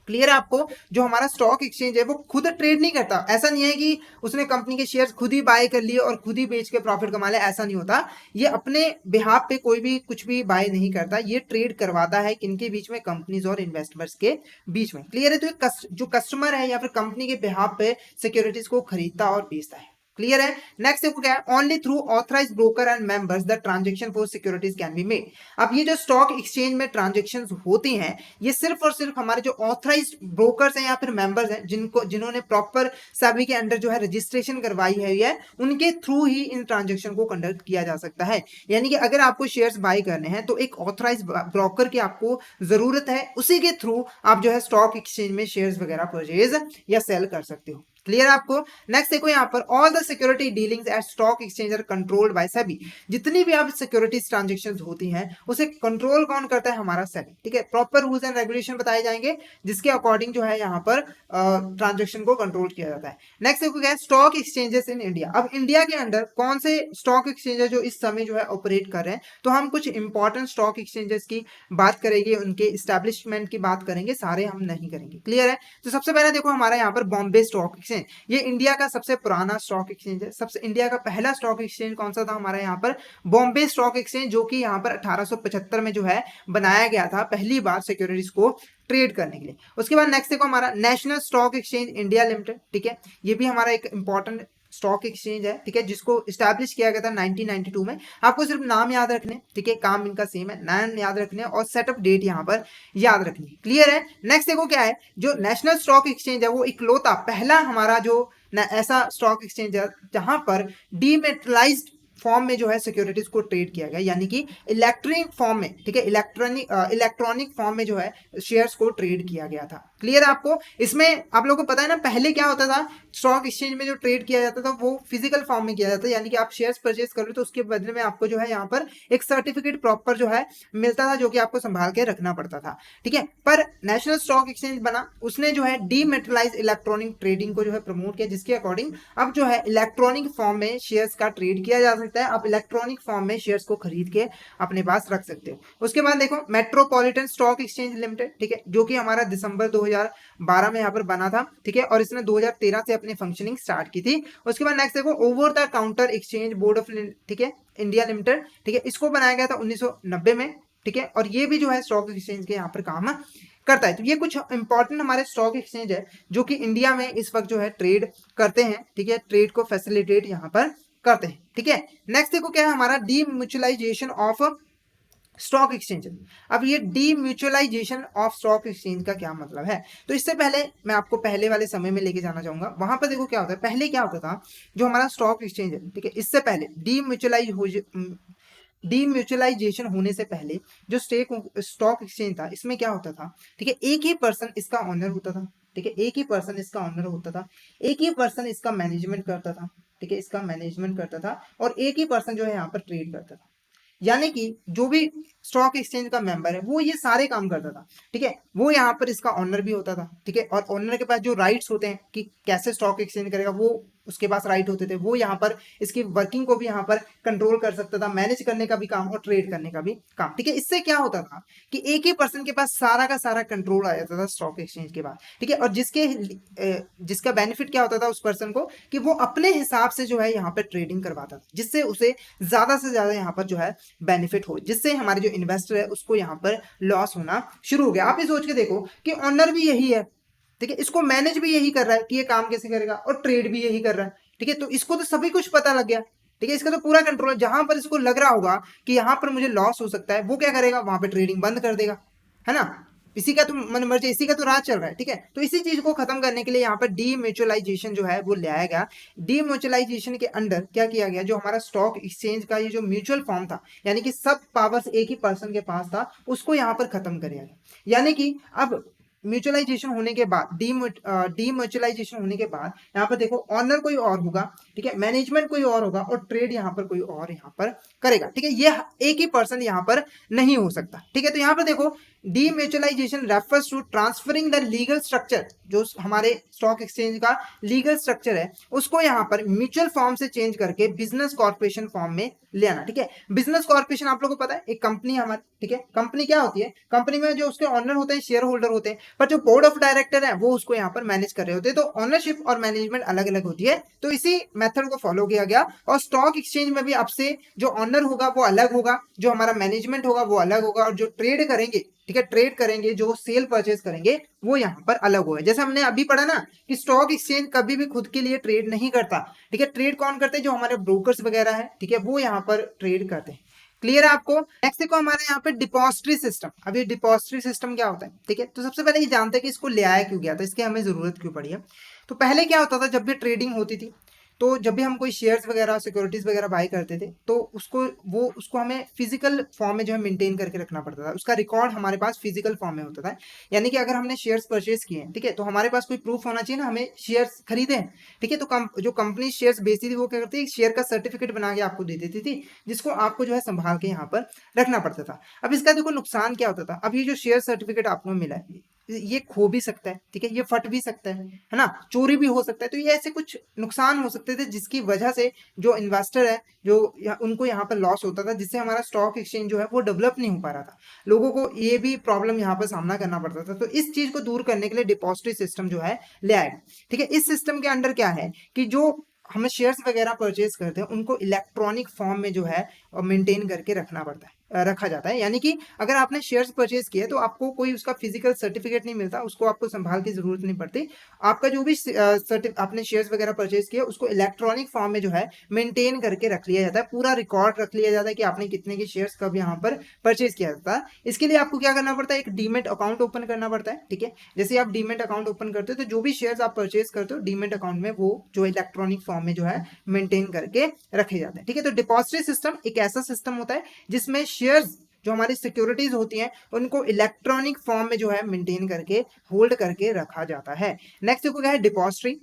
क्लियर है आपको। जो हमारा स्टॉक एक्सचेंज है वो खुद ट्रेड नहीं करता। ऐसा नहीं है कि उसने कंपनी के शेयर्स खुद ही बाय कर लिए और खुद ही बेच के प्रॉफिट कमा लिया, ऐसा नहीं होता। ये अपने बिहाफ पे कोई भी कुछ भी बाय नहीं करता, ये ट्रेड करवाता है किनके बीच में, कंपनीज और इन्वेस्टर्स के बीच में। क्लियर है। तो जो कस्टमर है या फिर कंपनी के बिहाफ पे सिक्योरिटीज को खरीदता और बेचता है। क्लियर है। नेक्स्ट देखो क्या है, only through authorise broker and members the transaction for securities can be made. अब ये जो स्टॉक एक्सचेंज में ट्रांजेक्शन होती हैं, ये सिर्फ और सिर्फ हमारे जो ऑथराइज ब्रोकर्स हैं या फिर मेंबर्स हैं, जिन्होंने प्रॉपर सेबी के अंडर जो है रजिस्ट्रेशन करवाई है, उनके थ्रू ही इन ट्रांजेक्शन को कंडक्ट किया जा सकता है। यानी कि अगर आपको शेयर्स बाय करने हैं तो एक ऑथराइज ब्रोकर की आपको जरूरत है, उसी के थ्रू आप जो है स्टॉक एक्सचेंज में शेयर्स वगैरह परचेज या सेल कर सकते हो। क्लियर आपको। नेक्स्ट देखो यहाँ पर, all the security dealings at stock exchange are controlled by SEBI. जितनी भी आप सिक्योरिटीज ट्रांजैक्शंस होती हैं उसे कंट्रोल कौन करता है, हमारा सेबी। ठीक है। प्रॉपर रूल्स एंड रेगुलेशन बताए जाएंगे जिसके अकॉर्डिंग जो है यहाँ पर ट्रांजेक्शन को कंट्रोल किया जाता है। नेक्स्ट देखो क्या है, स्टॉक एक्सचेंजेस इन इंडिया। अब इंडिया के अंदर कौन से स्टॉक एक्सचेंजेस जो इस समय जो है ऑपरेट कर रहे हैं, तो हम कुछ इंपॉर्टेंट स्टॉक एक्सचेंजेस की बात करेंगे, उनके इस्टेब्लिशमेंट की बात करेंगे, सारे हम नहीं करेंगे। क्लियर है। तो सबसे पहले देखो हमारा यहाँ पर बॉम्बे स्टॉक एक्सचेंज, ये इंडिया का सबसे पुराना स्टॉक एक्सचेंज है। सबसे इंडिया का पहला स्टॉक एक्सचेंज कौन सा था, हमारा यहाँ पर बॉम्बे स्टॉक एक्सचेंज, जो कि यहाँ पर 1875 में जो है बनाया गया था पहली बार सिक्योरिटीज को ट्रेड करने के लिए। उसके बाद नेक्स्ट देखो हमारा national stock exchange India limited. ठीक है। ये भी हमारा एक इंपॉर्टेंट स्टॉक एक्सचेंज है। ठीक है। जिसको स्टैब्लिश किया गया था 1992 में। आपको सिर्फ नाम याद रखने, ठीक है, काम इनका सेम है, नाम याद रखने और सेटअप डेट यहाँ पर याद रखनी। क्लियर है। नेक्स्ट देखो क्या है, जो नेशनल स्टॉक एक्सचेंज है वो इकलौता पहला हमारा जो ऐसा स्टॉक एक्सचेंज है जहां पर डीमेटलाइज्ड फॉर्म में जो है सिक्योरिटीज को ट्रेड किया गया, यानी कि इलेक्ट्रॉनिक फॉर्म में, ठीक है, इलेक्ट्रॉनिक फॉर्म में जो है शेयर्स को ट्रेड किया गया था। क्लियर है आपको। इसमें आप लोगों को पता है ना, पहले क्या होता था, स्टॉक एक्सचेंज में जो ट्रेड किया जाता था वो फिजिकल फॉर्म में किया जाता था, यानी कि आप शेयर्स परचेज कर रहे हो तो उसके बदले में आपको जो है यहाँ पर एक सर्टिफिकेट प्रॉपर जो है मिलता था, जो कि आपको संभाल के रखना पड़ता था। ठीक है। पर नेशनल स्टॉक एक्सचेंज बना, उसने जो है डीमेटलाइज इलेक्ट्रॉनिक ट्रेडिंग को जो है प्रमोट किया, जिसके अकॉर्डिंग अब जो है इलेक्ट्रॉनिक फॉर्म में शेयर्स का ट्रेड किया जा सकता है। आप इलेक्ट्रॉनिक फॉर्म में शेयर्स को खरीद के अपने पास रख सकते हो। उसके बाद देखो मेट्रोपॉलिटन स्टॉक एक्सचेंज लिमिटेड, ठीक है, जो कि हमारा दिसंबर 2012 में यहाँ पर बना था। ठीक है। और इसने 2013 से अपनी फंक्शनिंग स्टार्ट की थी। उसके बाद नेक्स्ट देखो over the counter exchange board of, ठीक है, इंडिया लिमिटेड। ठीक है। इसको बनाया गया था 1990 में। ठीक है। और ये भी जो है स्टॉक एक्सचेंज के यहाँ पर काम करता है। तो ये कुछ इंपॉर्टेंट हमारे स्टॉक एक्सचेंज है जो कि इंडिया में इस वक्त जो है ट्रेड करते हैं। ठीक है। ट्रेड को फैसिलिटेट यहाँ पर करते हैं। ठीक है। नेक्स्ट देखो क्या है, हमारा डीम्यूचुअलाइजेशन ऑफ स्टॉक एक्सचेंज। अब ये डीम्यूचुअलाइजेशन ऑफ स्टॉक एक्सचेंज का क्या मतलब है, तो इससे पहले मैं आपको पहले वाले समय में लेके जाना चाहूंगा। वहां पर देखो क्या होता है, पहले क्या होता था, जो हमारा स्टॉक एक्सचेंज है, ठीक है, इससे पहले डीम्यूचुअलाइजेशन होने से पहले जो स्टॉक एक्सचेंज था, इसमें क्या होता था, ठीक है, एक ही पर्सन इसका ऑनर होता था। ठीक है। एक ही पर्सन इसका ऑनर होता था, एक ही पर्सन इसका मैनेजमेंट करता था। ठीक है। इसका मैनेजमेंट करता था और एक ही पर्सन जो है यहाँ पर ट्रेड करता था। यानी कि जो भी स्टॉक एक्सचेंज का मेंबर है वो ये सारे काम करता था। ठीक है। वो यहाँ पर इसका ऑनर भी होता था। ठीक है। और ऑनर के पास जो राइट्स होते हैं कि कैसे स्टॉक एक्सचेंज करेगा, वो उसके पास राइट होते थे। वो यहाँ पर इसकी वर्किंग को भी यहाँ पर कंट्रोल कर सकता था, मैनेज करने का भी काम और ट्रेड करने का भी काम। ठीक है। इससे क्या होता था कि एक ही पर्सन के पास सारा का सारा कंट्रोल आ जाता था स्टॉक एक्सचेंज के बाद। ठीक है। और जिसका बेनिफिट क्या होता था उस पर्सन को, कि वो अपने हिसाब से जो है यहाँ पर ट्रेडिंग करवाता था, जिससे उसे ज्यादा से ज्यादा यहाँ पर जो है बेनिफिट हो, जिससे हमारे जो इन्वेस्टर है उसको यहाँ पर लॉस होना शुरू हो गया। आप ये सोच के देखो कि ऑनर भी यही है, ठीक है, इसको मैनेज भी यही कर रहा है कि ये काम कैसे करेगा, और ट्रेड भी यही कर रहा है। ठीक है, तो इसको तो सभी कुछ पता लग गया। ठीक है, इसका तो पूरा कंट्रोल है। जहां पर इसको लग रहा होगा कि यहाँ पर मुझे लॉस हो सकता है, वो क्या करेगा, वहां पे ट्रेडिंग बंद कर देगा, है ना। इसी का तो मन मर्जी, इसी का तो राज चल रहा है। ठीक है, तो इसी चीज को खत्म करने के लिए यहाँ पर डीम्यूचुअलाइजेशन जो है वो ले आया गया। डीम्यूचुअलाइजेशन के अंडर क्या किया गया, जो हमारा स्टॉक एक्सचेंज का ये जो म्यूचुअल फॉर्म था, यानी कि सब पावर्स एक ही पर्सन के पास था, उसको यहाँ पर खत्म कर दिया गया। यानी कि अब म्यूचुअलाइजेशन होने के बाद, डीम्यूचुअलाइजेशन होने के बाद यहाँ पर देखो ऑनर कोई और होगा, ठीक है, मैनेजमेंट कोई और होगा, और ट्रेड यहाँ पर कोई और यहाँ पर करेगा। ठीक है, ये एक ही पर्सन यहाँ पर नहीं हो सकता। ठीक है, तो यहाँ पर देखो demutualisation refers to transferring the legal structure, जो हमारे स्टॉक एक्सचेंज का लीगल स्ट्रक्चर है उसको यहाँ पर म्यूचुअल फॉर्म से चेंज करके बिजनेस कॉर्पोरेशन फॉर्म में ले आना। ठीक है, बिजनेस कॉर्पोरेशन आप लोगों को पता है एक कंपनी है हमारी। ठीक है, कंपनी क्या होती है, कंपनी में जो उसके ऑनर होते हैं शेयर होल्डर होते हैं, पर जो बोर्ड ऑफ डायरेक्टर है वो उसको यहाँ पर मैनेज कर रहे होते हैं, तो ऑनरशिप और मैनेजमेंट अलग अलग होती है। तो इसी मेथड को फॉलो किया गया, और स्टॉक एक्सचेंज में भी अब से जो ऑनर होगा वो अलग होगा, जो हमारा मैनेजमेंट होगा वो अलग होगा, और जो ट्रेड करेंगे, ठीक है, ट्रेड करेंगे, जो सेल परचेज करेंगे वो यहाँ पर अलग होगा। जैसे हमने अभी पढ़ा ना कि स्टॉक एक्सचेंज कभी भी खुद के लिए ट्रेड नहीं करता। ठीक है, ट्रेड कौन करते हैं, जो हमारे ब्रोकर्स वगैरह है, ठीक है, वो यहाँ पर ट्रेड करते हैं। क्लियर है आपको। नेक्स्ट देखो हमारे यहाँ पे डिपॉजिटरी सिस्टम। अब ये डिपॉजिटरी सिस्टम क्या होता है, ठीक है, तो सबसे पहले ये जानते हैं कि इसको ले आया क्यों गया था, इसकी हमें जरूरत क्यों पड़ी है। तो पहले क्या होता था, जब भी ट्रेडिंग होती थी, तो जब भी हम कोई शेयर्स वगैरह सिक्योरिटीज वगैरह बाय करते थे, तो उसको हमें फिजिकल फॉर्म में जो है मेंटेन करके रखना पड़ता था। उसका रिकॉर्ड हमारे पास फिजिकल फॉर्म में होता था। यानी कि अगर हमने शेयर्स परचेज किए हैं, ठीक है, तो हमारे पास कोई प्रूफ होना चाहिए ना, हमें शेयर्स खरीदे हैं। ठीक है, तो जो कंपनी शेयर्स बेचती थी वो क्या करती थी, शेयर का सर्टिफिकेट बना के आपको दे देती थी, जिसको आपको जो है संभाल के यहाँ पर रखना पड़ता था। अब इसका देखो नुकसान क्या होता था, अब ये जो शेयर सर्टिफिकेट आपको मिला है ये खो भी सकता है, ठीक है, ये फट भी सकता है ना, चोरी भी हो सकता है। तो ये ऐसे कुछ नुकसान हो सकते थे जिसकी वजह से जो इन्वेस्टर है जो उनको यहाँ पर लॉस होता था, जिससे हमारा स्टॉक एक्सचेंज जो है वो डेवलप नहीं हो पा रहा था। लोगों को ये भी प्रॉब्लम यहाँ पर सामना करना पड़ता था। तो इस चीज को दूर करने के लिए डिपॉजिटरी सिस्टम जो है ले आएगा। ठीक है, इस सिस्टम के अंडर क्या है कि जो हमें शेयर्स वगैरह परचेज करते हैं उनको इलेक्ट्रॉनिक फॉर्म में जो है मेंटेन करके रखा जाता है। यानी कि अगर आपने शेयर्स परचेज किए तो आपको कोई उसका फिजिकल सर्टिफिकेट नहीं मिलता, उसको आपको संभाल की जरूरत नहीं पड़ती। आपका जो भी आपने शेयर्स वगैरह परचेज किया उसको इलेक्ट्रॉनिक फॉर्म में जो है मेंटेन करके रख लिया जाता है, पूरा रिकॉर्ड रख लिया जाता है कि आपने कितने के शेयर्स कब यहाँ पर परचेज किया जाता है। इसके लिए आपको क्या करना पड़ता है, एक डीमेट अकाउंट ओपन करना पड़ता है। ठीक है, जैसे आप डीमेट अकाउंट ओपन करते हो तो जो भी शेयर्स आप परचेज करते हो डीमेट अकाउंट में वो जो इलेक्ट्रॉनिक फॉर्म में जो है मेंटेन करके रखे जाते हैं। ठीक है, तो डिपॉजिटरी सिस्टम एक ऐसा सिस्टम होता है जिसमें शेयर्स जो हमारी सिक्योरिटीज होती हैं उनको इलेक्ट्रॉनिक फॉर्म में जो है मेंटेन करके होल्ड करके रखा जाता है। नेक्स्ट देखो क्या है, डिपॉजिटरी।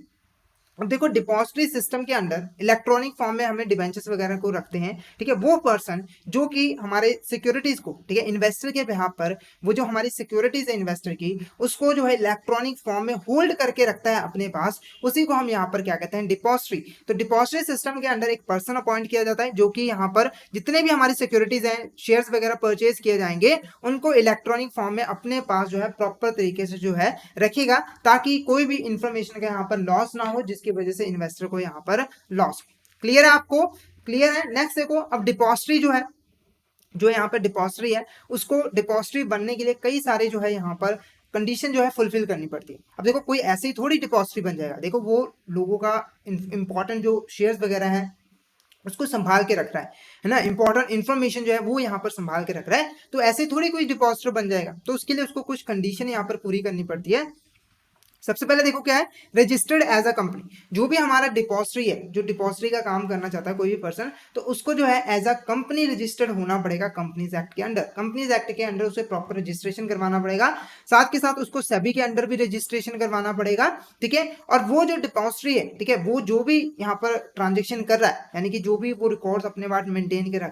अब देखो डिपॉजिटरी सिस्टम के अंदर इलेक्ट्रॉनिक फॉर्म में हमें डिबेंचर्स वगैरह को रखते हैं। ठीक है, वो पर्सन जो कि हमारे सिक्योरिटीज को, ठीक है, इन्वेस्टर के बिहाफ पर वो जो हमारी सिक्योरिटीज है इन्वेस्टर की, उसको जो है इलेक्ट्रॉनिक फॉर्म में होल्ड करके रखता है अपने पास, उसी को हम यहाँ पर क्या कहते हैं, डिपॉजिटरी। तो डिपॉजिटरी सिस्टम के अंदर एक पर्सन अपॉइंट किया जाता है जो कि यहाँ पर जितने भी हमारी सिक्योरिटीज हैं, शेयर्स वगैरह परचेज किए जाएंगे, उनको इलेक्ट्रॉनिक फॉर्म में अपने पास जो है प्रॉपर तरीके से जो है रखेगा, ताकि कोई भी इंफॉर्मेशन का यहाँ पर लॉस ना हो जिसकी वजह से इन्वेस्टर को यहाँ पर लॉस। क्लियर है आपको, क्लियर है। नेक्स्ट देखो, अब डिपॉजिटरी जो है, जो यहाँ पर डिपॉजिटरी है, उसको डिपॉजिटरी बनने के लिए कई सारे जो है यहाँ पर कंडीशन जो है फुलफिल करनी पड़ती है। अब देखो कोई ऐसे ही थोड़ी डिपॉजिटरी बन जाएगा, देखो वो लोगों का इंपॉर्टेंट जो शेयर्स वगैरह है उसको संभाल के रख रहा है ना, इंपॉर्टेंट इन्फॉर्मेशन जो है वो यहाँ पर संभाल के रख रहा है, तो ऐसे थोड़ी कोई डिपॉजिटर बन जाएगा। तो उसके लिए उसको कुछ कंडीशन यहाँ पर पूरी करनी पड़ती है। सबसे पहले देखो क्या है, रजिस्टर्ड एज अ कंपनी। जो भी हमारा डिपॉजिटरी है, जो डिपॉजिटरी का काम करना चाहता है कोई भी पर्सन, तो उसको जो है एज अ कंपनी रजिस्टर्ड होना पड़ेगा कंपनीज एक्ट के अंडर। कंपनीज एक्ट के अंडर उसे प्रॉपर रजिस्ट्रेशन करवाना पड़ेगा, साथ के साथ उसको सेबी के अंडर भी रजिस्ट्रेशन करवाना पड़ेगा। ठीक है, और वो जो डिपॉजिटरी है, ठीक है, वो जो भी यहाँ पर ट्रांजेक्शन कर रहा है, यानी कि जो भी वो रिकॉर्ड्स अपने पास मेंटेन करके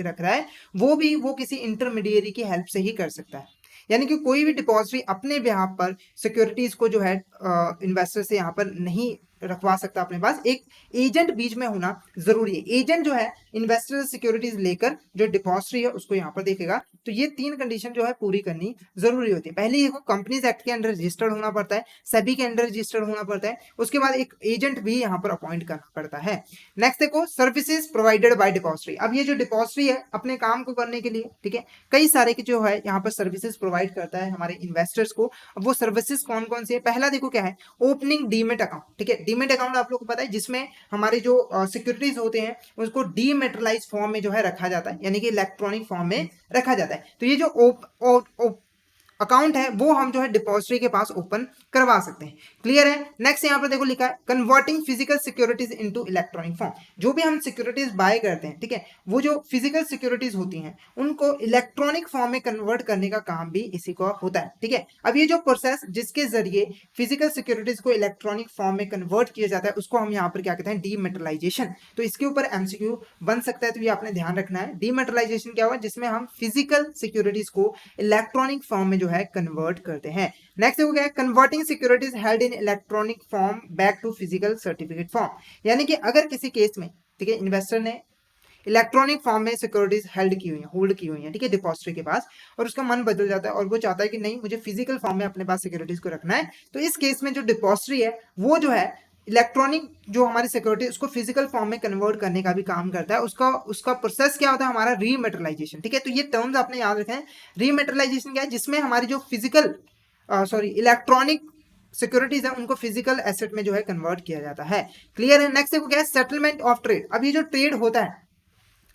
रख रहा है, वो भी वो किसी इंटरमीडिएरी की हेल्प से ही कर सकता है। यानी कि कोई भी डिपॉजिटरी अपने बिहाफ पर सिक्योरिटीज को जो है इन्वेस्टर से यहाँ पर नहीं रखवा सकता अपने पास, एक एजेंट बीच में होना जरूरी है। एजेंट जो है इन्वेस्टर सिक्योरिटीज लेकर जो डिपॉजिटरी है उसको यहाँ पर देखेगा। तो ये 3 कंडीशन जो है पूरी करनी जरूरी होती है। पहले देखो कंपनीज एक्ट के अंडर रजिस्टर्ड होना पड़ता है, सेबी के अंडर रजिस्टर्ड होना पड़ता है, उसके बाद एक एजेंट भी यहाँ पर अपॉइंट करना पड़ता है। नेक्स्ट देखो सर्विसेज प्रोवाइडेड बाय डिपॉजिटरी। अब ये जो डिपॉजिटरी है अपने काम को करने के लिए, ठीक है, कई सारे की जो है यहाँ पर सर्विसेज प्रोवाइड करता है हमारे इन्वेस्टर्स को। अब वो सर्विसेज कौन कौन सी है, पहला देखो क्या है, ओपनिंग डीमेट अकाउंट, ठीक है। डीमेट अकाउंट आप लोग को पता है जिसमें हमारे जो सिक्योरिटीज होते हैं उसको डीमेटलाइज फॉर्म में जो है रखा जाता है, यानी कि इलेक्ट्रॉनिक फॉर्म में रखा जाता है। तो ये जो अकाउंट है वो हम जो है डिपॉजिटरी के पास ओपन करवा सकते हैं। क्लियर है। नेक्स्ट यहाँ पर देखो लिखा है converting physical securities into electronic form. जो भी हम सिक्योरिटीज बाय करते हैं, ठीक है, वो जो फिजिकल सिक्योरिटीज होती हैं उनको इलेक्ट्रॉनिक फॉर्म में कन्वर्ट करने का काम भी इसी को होता है, ठीक है। अब ये जो प्रोसेस जिसके जरिए फिजिकल सिक्योरिटीज को इलेक्ट्रॉनिक फॉर्म में कन्वर्ट किया जाता है उसको हम यहाँ पर क्या कहते हैं, डीमेटलाइजेशन। तो इसके ऊपर एमसीक्यू बन सकता है, तो ये आपने ध्यान रखना है। डीमेटलाइजेशन क्या हुआ, जिसमें हम फिजिकल सिक्योरिटीज को इलेक्ट्रॉनिक फॉर्म में जो है कन्वर्ट करते हैं। नेक्स्ट हो गया converting securities held in electronic form back to physical certificate form. यानी कि अगर किसी केस में, ठीक है, इन्वेस्टर ने इलेक्ट्रॉनिक फॉर्म में सिक्योरिटीज हेल्ड की हुई है, होल्ड की हुई है, ठीक है, डिपॉजिटरी के पास, और उसका मन बदल जाता है और वो चाहता है कि नहीं मुझे फिजिकल फॉर्म में अपने पास सिक्योरिटीज को रखना है। तो इस केस में जो डिपॉजिटरी है वो जो है इलेक्ट्रॉनिक जो हमारी सिक्योरिटी उसको फिजिकल फॉर्म में कन्वर्ट करने का भी काम करता है। उसका उसका प्रोसेस क्या होता है, हमारा रीमेटलाइजेशन, ठीक है। तो ये टर्म्स आपने याद रखे हैं। रीमेटलाइजेशन क्या है, जिसमें हमारी जो फिजिकल इलेक्ट्रॉनिक सिक्योरिटीज है उनको फिजिकल एसेट में जो है कन्वर्ट किया जाता है। क्लियर है। नेक्स्ट देखो क्या है, सेटलमेंट ऑफ ट्रेड। अब ये जो ट्रेड होता है,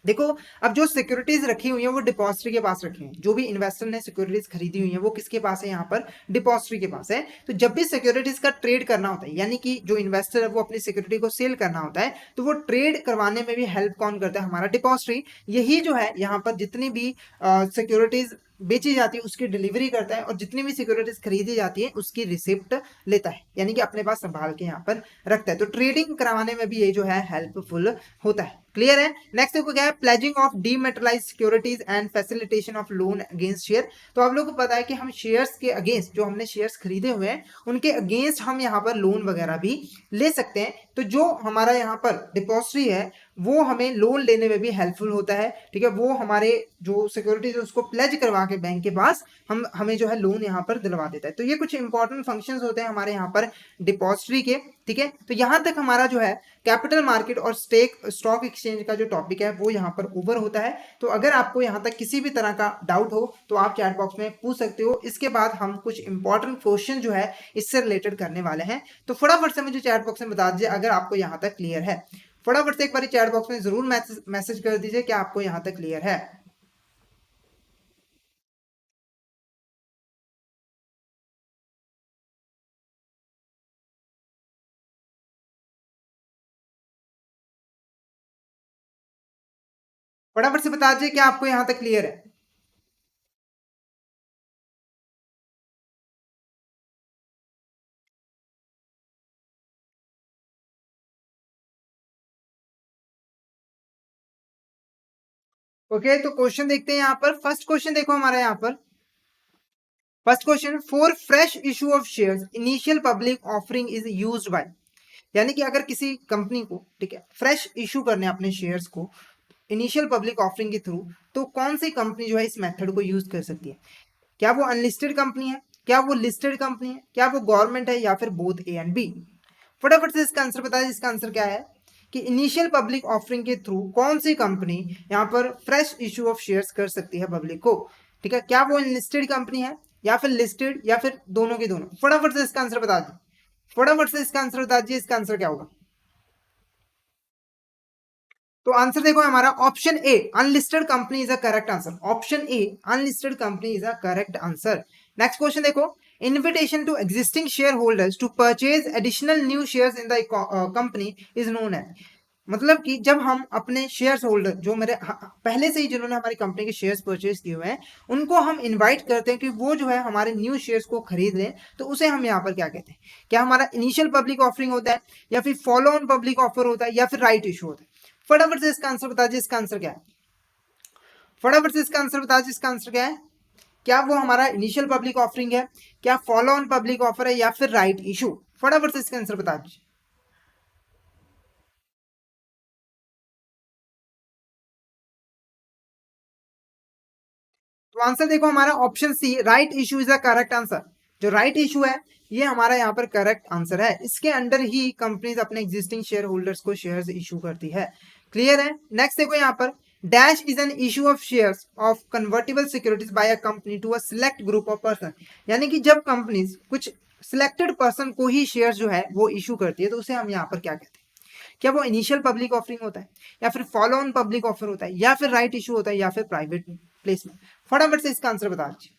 देखो अब जो सिक्योरिटीज रखी हुई है वो डिपॉजिटरी के पास रखी है। जो भी इन्वेस्टर ने सिक्योरिटीज खरीदी हुई है वो किसके पास है, यहाँ पर डिपॉजिटरी के पास है। तो जब भी सिक्योरिटीज का ट्रेड करना होता है, यानी कि जो इन्वेस्टर है वो अपनी सिक्योरिटी को सेल करना होता है, तो वो ट्रेड करवाने में भी हेल्प कौन करता है, हमारा डिपॉजिटरी। यही जो है यहाँ पर जितनी भी सिक्योरिटीज बेची जाती है उसकी डिलीवरी करता है, और जितनी भी सिक्योरिटीज खरीदी जाती है उसकी रिसिप्ट लेता है, यानी कि अपने पास संभाल के यहाँ पर रखता है। तो ट्रेडिंग करवाने में भी ये जो है हेल्पफुल होता है। क्लियर है। नेक्स्ट देखो क्या है, pledging of dematerialised securities and facilitation of loan against share. तो आप लोगों को पता है कि हम शेयर्स के अगेंस्ट, जो हमने शेयर्स खरीदे हुए हैं उनके अगेंस्ट हम यहाँ पर लोन वगैरह भी ले सकते हैं। तो जो हमारा यहाँ पर डिपॉजिटरी है वो हमें लोन लेने में भी हेल्पफुल होता है, ठीक है। वो हमारे जो सिक्योरिटीज है उसको प्लेज करवा के बैंक के पास हमें जो है लोन यहाँ पर दिलवा देता है। तो ये कुछ इंपॉर्टेंट फंक्शंस होते हैं हमारे यहाँ पर डिपॉजिटरी के, ठीक है। तो यहाँ तक हमारा जो है कैपिटल मार्केट और स्टॉक एक्सचेंज का जो टॉपिक है वो यहाँ पर ओवर होता है। तो अगर आपको यहाँ तक किसी भी तरह का डाउट हो तो आप चैट बॉक्स में पूछ सकते हो। इसके बाद हम कुछ इंपॉर्टेंट क्वेश्चन जो है इससे रिलेटेड करने वाले हैं। तो फटाफट से मुझे चैट बॉक्स में बता दीजिए अगर आपको यहाँ तक क्लियर है। फटाफट से एक बार चैट बॉक्स में जरूर मैसेज कर दीजिए कि आपको यहाँ तक क्लियर है। फटाफट से बता दीजिए कि आपको यहाँ तक क्लियर है। ओके, तो क्वेश्चन देखते हैं यहाँ पर। फर्स्ट क्वेश्चन देखो हमारा यहाँ पर। First question, for fresh issue of shares initial public offering is used by. यानी कि अगर किसी कंपनी को, ठीक है, फ्रेश इशू करने अपने शेयर्स को इनिशियल पब्लिक ऑफरिंग के थ्रू, तो कौन सी कंपनी जो है इस मेथड को यूज कर सकती है। क्या वो अनलिस्टेड कंपनी है, क्या वो लिस्टेड कंपनी है, क्या वो गवर्नमेंट है, या फिर बोथ ए एंड बी। फटाफट से इसका आंसर बताइए। इसका आंसर क्या है कि इनिशियल पब्लिक ऑफरिंग के थ्रू कौन सी कंपनी यहाँ पर फ्रेश इशू ऑफ शेयर्स कर सकती है पब्लिक को, ठीक है। क्या वो अनलिस्टेड कंपनी है, या फिर लिस्टेड, या फिर दोनों के दोनों। फटाफट से इसका आंसर बता दीजिए। फटाफट से इसका आंसर बता दीजिए। इसका आंसर क्या होगा। तो आंसर देखो हमारा option A unlisted company is a correct answer. Option A unlisted company is a correct answer. Next question देखो, invitation to existing share holders to purchase additional new shares in the company is known as. मतलब कि जब हम अपने shares holder जो मेरे पहले से ही जिन्होंने हमारी कंपनी के शेयर्स परचेज किए हुए हैं उनको हम इनवाइट करते हैं कि वो जो है हमारे न्यू शेयर्स को खरीद लें, तो उसे हम यहाँ पर क्या कहते हैं। क्या हमारा इनिशियल पब्लिक ऑफरिंग होता है, या फिर फॉलो ऑन पब्लिक ऑफर होता है, या फिर राइट इशू होता है। फटाफट से इसका आंसर बता दीजिए। इसका आंसर क्या है। फटाफट से इसका आंसर बता दीजिए। इसका आंसर क्या है। क्या वो हमारा इनिशियल पब्लिक ऑफरिंग है, क्या फॉलो ऑन पब्लिक ऑफर है, या फिर राइट इशू। फटाफट से इसका आंसर बता दीजिए। तो आंसर देखो हमारा option C right issue is the correct answer. जो राइट इशू है ये हमारा यहाँ पर करेक्ट आंसर है। इसके अंडर ही कंपनीज अपने एग्जिस्टिंग शेयर होल्डर्स को शेयर्स इशू करती है। क्लियर है। नेक्स्ट देखो यहाँ पर dash is an issue of shares of convertible securities by a company to a select group of person. यानी कि जब कंपनीज कुछ सिलेक्टेड पर्सन को ही शेयर जो है वो इशू करती है तो उसे हम यहाँ पर क्या कहते हैं? क्या वो इनिशियल पब्लिक ऑफरिंग होता है, या फिर फॉलो ऑन पब्लिक ऑफर होता है, या फिर राइट इशू होता है, या फिर प्राइवेट प्लेसमेंट? फटाफट से इसका आंसर बता दीजिए।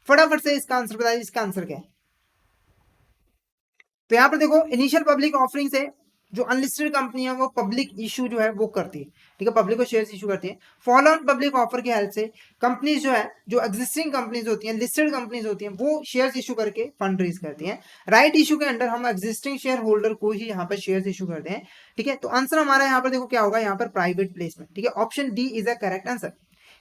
फटाफट से इसका आंसर बताइए, इसका आंसर क्या है? तो यहाँ पर देखो इनिशियल पब्लिक ऑफरिंग से जो अनलिस्टेड कंपनी है वो पब्लिक इशू जो है वो करती है, ठीक है, पब्लिक को शेयर्स इशू करती है। फॉलो ऑन पब्लिक ऑफर की हेल्प से कंपनीज जो है, जो एग्जिस्टिंग कंपनीज होती हैं, लिस्टेड कंपनीज होती हैं, वो शेयर्स इशू करके फंड रेज करती हैं। राइट इशू के अंडर हम एग्जिस्टिंग शेयर होल्डर को ही यहाँ पर शेयर्स इशू करते हैं, ठीक है। तो आंसर हमारा यहाँ पर देखो क्या होगा, यहाँ पर प्राइवेट प्लेसमेंट, ठीक है। Option D is a correct answer,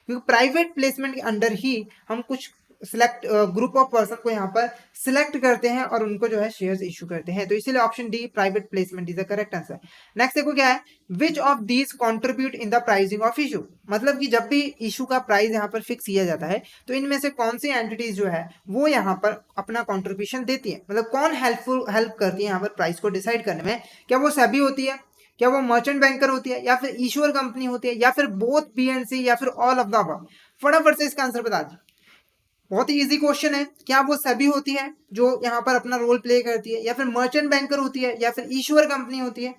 क्योंकि प्राइवेट प्लेसमेंट के अंडर ही हम कुछ सिलेक्ट ग्रुप ऑफ पर्सन को यहाँ पर सिलेक्ट करते हैं और उनको जो है शेयर्स इशू करते हैं। तो इसीलिए option D private placement is the correct answer. Next देखो क्या है, which of these contribute in the pricing of issue. मतलब कि जब भी इशू का प्राइस यहाँ पर फिक्स किया जाता है तो इनमें से कौन सी एंटिटीज जो है वो यहाँ पर अपना कॉन्ट्रीब्यूशन देती है, मतलब कौन हेल्प करती है यहाँ पर प्राइस को डिसाइड करने में? क्या वो सेबी होती है, क्या वो मर्चेंट बैंकर होती है, या फिर इशूअर कंपनी होती है, या फिर बोथ बी एंड सी, या फिर ऑल ऑफ द अबव? फटाफट से इसका आंसर बता दीजिए। बहुत ही इजी क्वेश्चन है। क्या वो सभी होती है जो यहाँ पर अपना रोल प्ले करती है, या फिर मर्चेंट बैंकर होती है, या फिर इशूअर कंपनी होती है,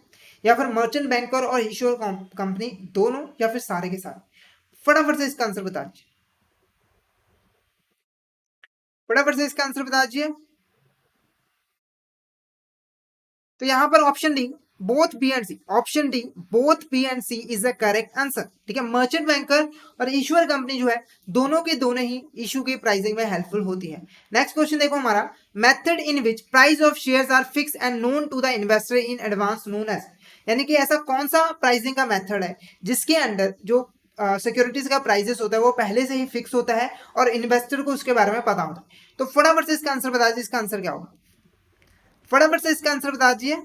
या फिर मर्चेंट बैंकर और इशूअर कंपनी दोनों, या फिर सारे के सारे? फटाफट से इसका आंसर बता दीजिए। फटाफट से इसका आंसर बता दीजिए। तो यहाँ पर option D both B and C, option D both B and C is the correct answer, ठीक है। मर्चेंट बैंकर और इशूअर कंपनी जो है दोनों के दोनों ही इशू की प्राइसिंग में हेल्पफुल होती है। नेक्स्ट क्वेश्चन देखो हमारा, method in which price of shares are fixed and known to the investor in advance known as. यानी कि ऐसा कौन सा प्राइसिंग का मेथड है जिसके अंडर जो सिक्योरिटीज का प्राइसेस होता है वो पहले से ही फिक्स होता है और इन्वेस्टर को उसके बारे में पता होता है? तो फटाफट से इसका आंसर बता दीजिए, इसका आंसर क्या होगा? फटाफट से इसका आंसर बता दीजिए।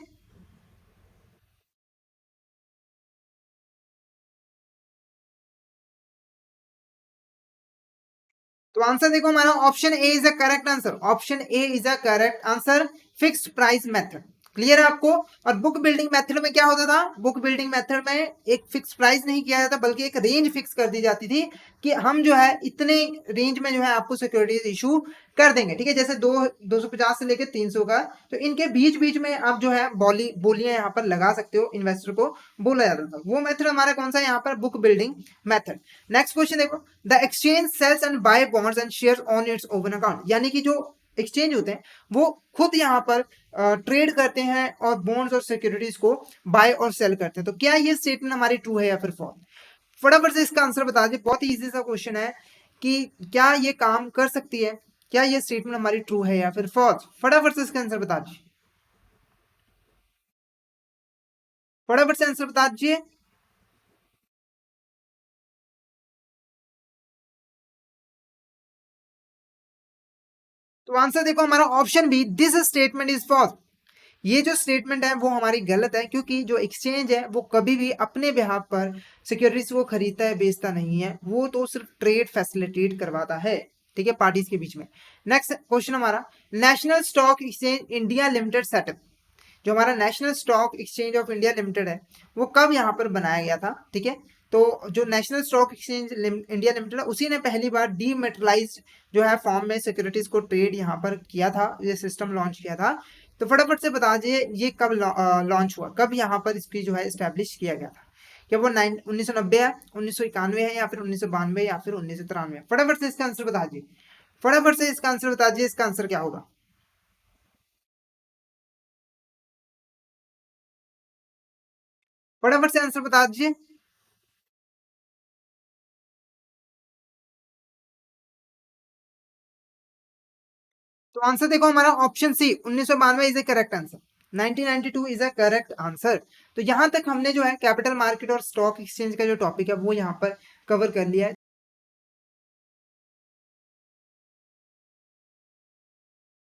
तो आंसर देखो हमारा option A is the correct answer, option A is the correct answer, fixed price method. Clear है आपको? और बुक बिल्डिंग मेथड में क्या होता था? बुक बिल्डिंग मेथड में एक फिक्स प्राइस नहीं किया जाता बल्कि एक रेंज फिक्स कर दी जाती थी कि हम जो है इतने रेंज में जो है आपको सिक्योरिटीज इशू कर देंगे, ठीक है। जैसे 250 से लेकर 300 का, तो इनके बीच बीच में आप जो है बोलियां यहाँ पर लगा सकते हो, इन्वेस्टर को बोला जाता था। वो मेथड हमारा कौन सा है यहाँ पर? Book building method. Next question देखो, the exchange sells and buy bonds and shares on its open account. यानी कि जो एक्सचेंज होते हैं वो खुद यहाँ पर ट्रेड करते हैं और बॉन्ड्स और सिक्योरिटीज को बाय और सेल करते हैं। तो क्या ये स्टेटमेंट हमारी ट्रू है या फिर फॉल्स? फटाफट से इसका आंसर बता दीजिए। बहुत ही इजी सा क्वेश्चन है कि क्या ये काम कर सकती है, क्या ये स्टेटमेंट हमारी ट्रू है या फिर फॉल्स? फटाफट से इसका आंसर बता दीजिए। फटाफट से आंसर बता दीजिए। तो आंसर देखो हमारा option B, this statement is false. ये जो स्टेटमेंट है वो हमारी गलत है, क्योंकि जो एक्सचेंज है वो कभी भी अपने बिहाफ पर सिक्योरिटीज को खरीदता है, बेचता नहीं है। वो तो सिर्फ ट्रेड फैसिलिटेट करवाता है, ठीक है, पार्टीज के बीच में। नेक्स्ट क्वेश्चन हमारा, national stock exchange India limited setup. जो हमारा national stock exchange of India limited है वो कब यहाँ पर बनाया गया था, ठीक है। तो जो national stock exchange India limited है उसी ने पहली बार डीमेटलाइज जो है फॉर्म में सिक्योरिटीज को ट्रेड यहाँ पर किया था, ये सिस्टम लॉन्च किया था। तो फटाफट से बता दीजिए ये कब लॉन्च हुआ, कब यहाँ पर इसकी जो है स्टैब्लिश किया गया था? क्या वो 1990 है, 1991 है, या फिर 1992, या फिर 1993? फटाफट से इसका आंसर बता दीजिए। फटाफट से इसका आंसर बता दीजिए, इसका आंसर क्या होगा? फटाफट से आंसर बता दीजिए। तो आंसर देखो हमारा option C 1992 is a correct answer, 1992 is a correct answer. तो यहां तक हमने जो है कैपिटल मार्केट और स्टॉक एक्सचेंज का जो टॉपिक है वो यहाँ पर कवर कर लिया है।